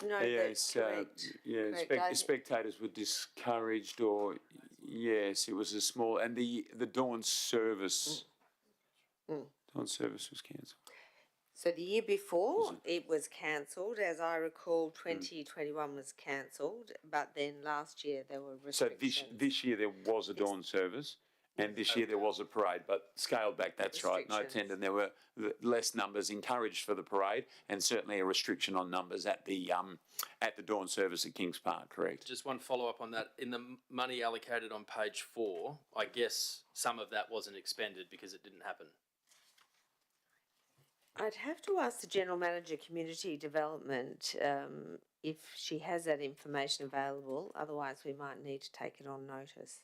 No, that's correct. Correct. Spectators were discouraged, or yes, it was a small, and the dawn service. Dawn service was cancelled. So the year before it was cancelled, as I recall, 2021 was cancelled, but then last year there were So restrictions. this year there was a dawn service, and this year there was a parade, but scaled back. That's right. No Restrictions. attendance. There were less numbers encouraged for the parade, and certainly a restriction on numbers at the dawn service at Kings Park. Correct. Just one follow up on that. In the money allocated on page 4, I guess some of that wasn't expended because it didn't happen. I'd have to ask the General Manager Community Development if she has that information available. Otherwise, we might need to take it on notice.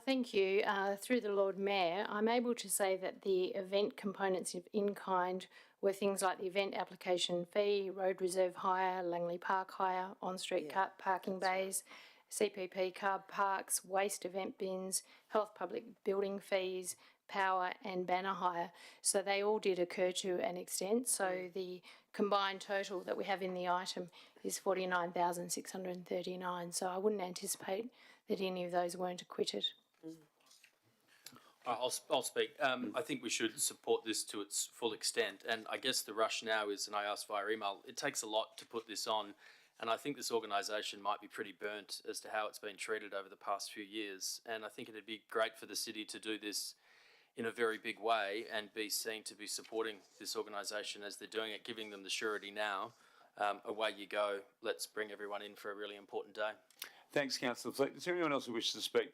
Thank you. Through the Lord Mayor, I'm able to say that the event components of in-kind were things like the event application fee, road reserve hire, Langley Park hire, on-street car parking bays, CPP car parks, waste event bins, health public building fees, power and banner hire. So they all did occur to an extent. So the combined total that we have in the item is 49,639. So I wouldn't anticipate that any of those weren't acquitted. I'll speak. I think we should support this to its full extent. And I guess the rush now is, and I asked via email, it takes a lot to put this on. And I think this organisation might be pretty burnt as to how it's been treated over the past few years. And I think it'd be great for the city to do this in a very big way and be seen to be supporting this organisation as they're doing it, giving them the surety now. Away you go. Let's bring everyone in for a really important day. Thanks, Councillor Fleet. Is there anyone else who wishes to speak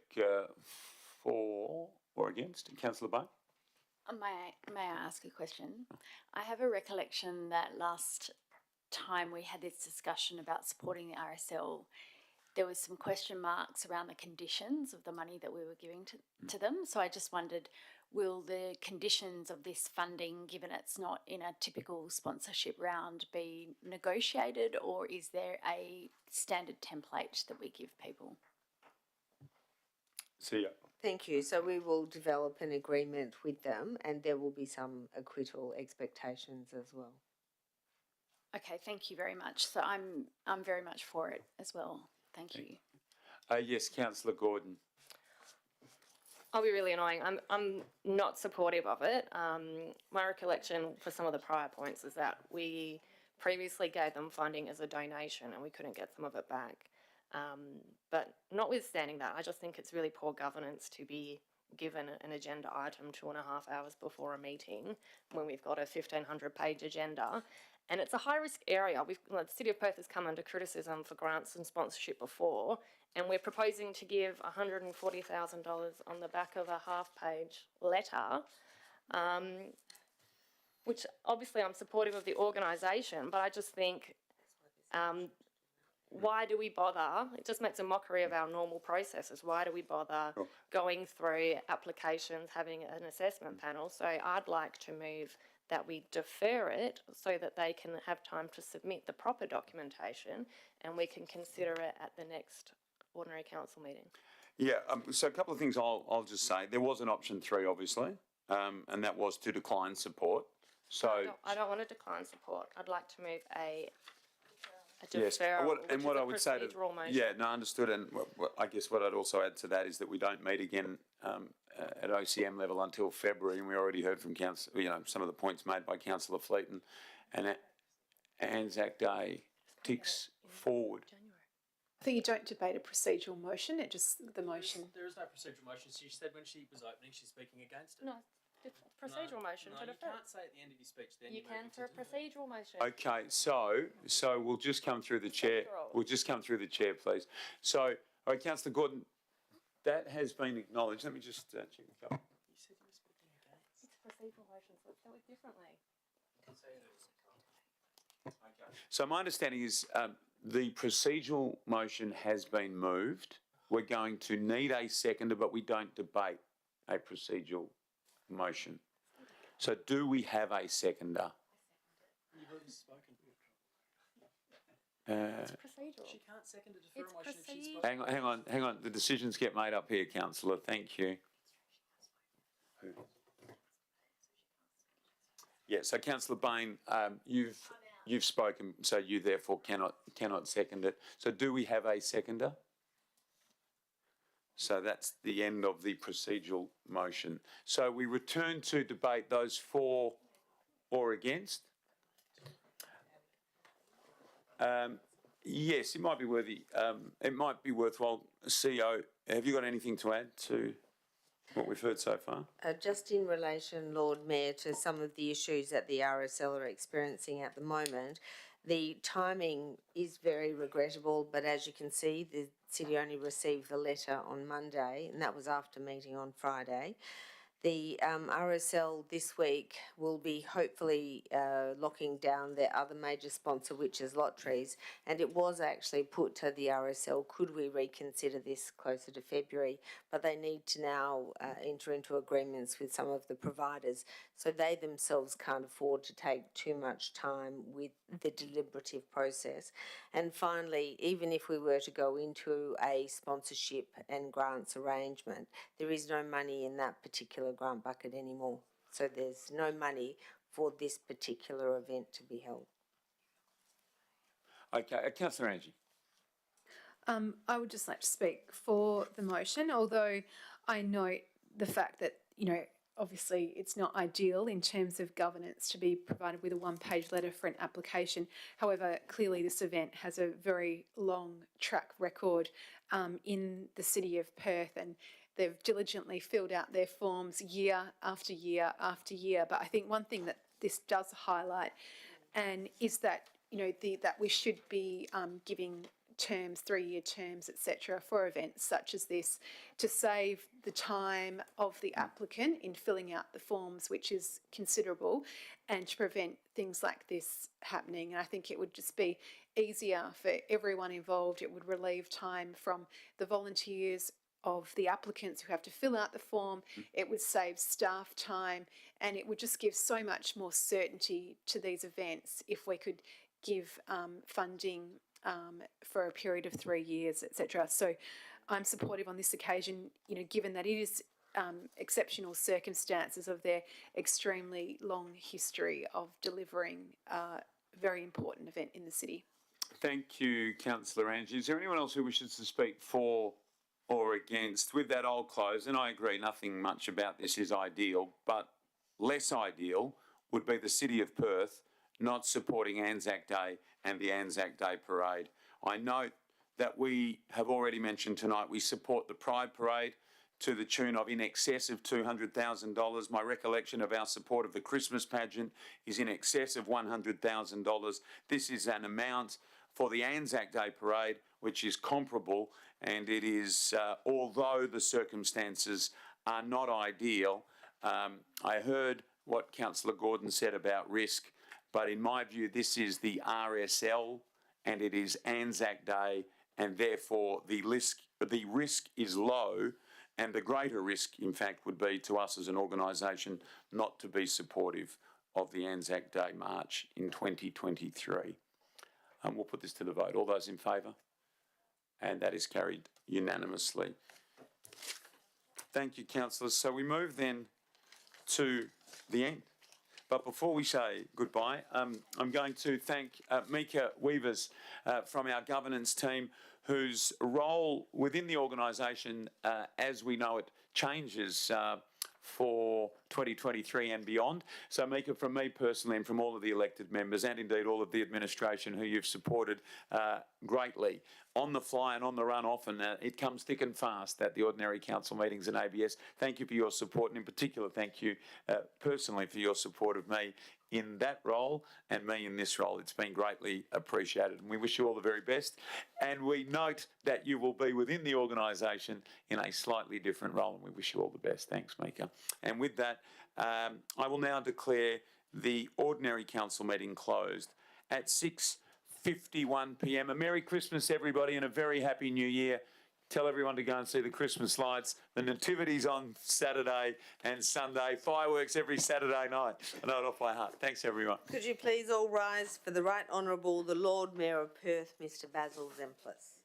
for or against? Councillor Bone? May I ask a question? I have a recollection that last time we had this discussion about supporting the RSL, there was some question marks around the conditions of the money that we were giving to them. So I just wondered, will the conditions of this funding, given it's not in a typical sponsorship round, be negotiated, or is there a standard template that we give people? See ya. Thank you. So we will develop an agreement with them, and there will be some acquittal expectations as well. Okay, thank you very much. So I'm very much for it as well. Thank you. Yes, Councillor Gordon. I'll be really annoying. I'm not supportive of it. My recollection for some of the prior points is that we previously gave them funding as a donation and we couldn't get some of it back. But notwithstanding that, I just think it's really poor governance to be given an agenda item 2.5 hours before a meeting when we've got a 1,500-page agenda. And it's a high-risk area. The City of Perth has come under criticism for grants and sponsorship before, and we're proposing to give $140,000 on the back of a half-page letter, which obviously I'm supportive of the organisation, but I just think why do we bother? It just makes a mockery of our normal processes. Why do we bother going through applications, having an assessment panel? So I'd like to move that we defer it so that they can have time to submit the proper documentation and we can consider it at the next ordinary council meeting. Yeah, so a couple of things I'll just say. There was an option 3, obviously, and that was to decline support. So I don't want to decline support. I'd like to move a yes, deferral, and what I would say to procedural motion. yeah, no, understood. And I guess what I'd also add to that is that we don't meet again at OCM level until February, and we already heard from some of the points made by Councillor Fleeton, and Anzac Day ticks forward. I think you don't debate a procedural motion, it just, the motion. There is no procedural motion. She said when she was opening, she's speaking against it. No, procedural motion No, to you defer. can't say at the end of your speech. Then You can for a procedural motion. Okay, so we'll just come through the chair. We'll just come through the chair, please. So, all right, Councillor Gordon, that has been acknowledged. Let me just check the couple. You said you were speaking against. It's a procedural motion, so it's dealt with differently. So my understanding is the procedural motion has been moved. We're going to need a seconder, but we don't debate a procedural motion. So do we have a seconder? You've already spoken. It's procedural. She can't second a deferral It's motion if she's procedural. spoken. Hang on. The decisions get made up here, Councillor. Thank you. Yeah, so Councillor Bain, you've spoken, so you therefore cannot second it. So do we have a seconder? So that's the end of the procedural motion. So we return to debate those for or against. Yes, it might be worthy. It might be worthwhile. CEO, have you got anything to add to what we've heard so far? Just in relation, Lord Mayor, to some of the issues that the RSL are experiencing at the moment, the timing is very regrettable, but as you can see, the city only received the letter on Monday, and that was after meeting on Friday. The RSL this week will be hopefully locking down their other major sponsor, which is Lotteries, and it was actually put to the RSL, could we reconsider this closer to February? But they need to now enter into agreements with some of the providers, so they themselves can't afford to take too much time with the deliberative process. And finally, even if we were to go into a sponsorship and grants arrangement, there is no money in that particular grant bucket anymore. So there's no money for this particular event to be held. Okay, Councillor Angie. I would just like to speak for the motion, although I note the fact that, obviously it's not ideal in terms of governance to be provided with a one-page letter for an application. However, clearly this event has a very long track record in the city of Perth, and they've diligently filled out their forms year after year after year. But I think one thing that this does highlight and is that, that we should be giving terms, 3-year terms, etc., for events such as this, to save the time of the applicant in filling out the forms, which is considerable, and to prevent things like this happening. And I think it would just be easier for everyone involved. It would relieve time from the volunteers of the applicants who have to fill out the form. It would save staff time, and it would just give so much more certainty to these events if we could give funding for a period of 3 years, etc. So I'm supportive on this occasion, given that it is exceptional circumstances of their extremely long history of delivering a very important event in the city. Thank you, Councillor Angie. Is there anyone else who wishes to speak for or against? With that, I'll close, and I agree, nothing much about this is ideal, but less ideal would be the City of Perth not supporting Anzac Day and the Anzac Day Parade. I note that we have already mentioned tonight we support the Pride Parade to the tune of in excess of $200,000. My recollection of our support of the Christmas pageant is in excess of $100,000. This is an amount for the Anzac Day Parade which is comparable, and it is, although the circumstances are not ideal, I heard what Councillor Gordon said about risk, but in my view this is the RSL and it is Anzac Day, and therefore the risk is low, and the greater risk, in fact, would be to us as an organisation not to be supportive of the Anzac Day March in 2023. We'll put this to the vote. All those in favour? And that is carried unanimously. Thank you, councillors. So we move then to the end. But before we say goodbye, I'm going to thank Mika Weavers from our governance team, whose role within the organisation, as we know it, changes for 2023 and beyond. So Mika, from me personally and from all of the elected members and indeed all of the administration who you've supported greatly on the fly and on the run often, it comes thick and fast at the ordinary council meetings and ABS. Thank you for your support, and in particular thank you personally for your support of me in that role and me in this role. It's been greatly appreciated, and we wish you all the very best. And we note that you will be within the organisation in a slightly different role, and we wish you all the best. Thanks, Mika. And with that, I will now declare the ordinary council meeting closed at 6:51 p.m. A Merry Christmas, everybody, and a very Happy New Year. Tell everyone to go and see the Christmas lights. The Nativity's on Saturday and Sunday. Fireworks every Saturday night. I know it off by heart. Thanks, everyone. Could you please all rise for the Right Honourable, the Lord Mayor of Perth, Mr Basil Zemplis.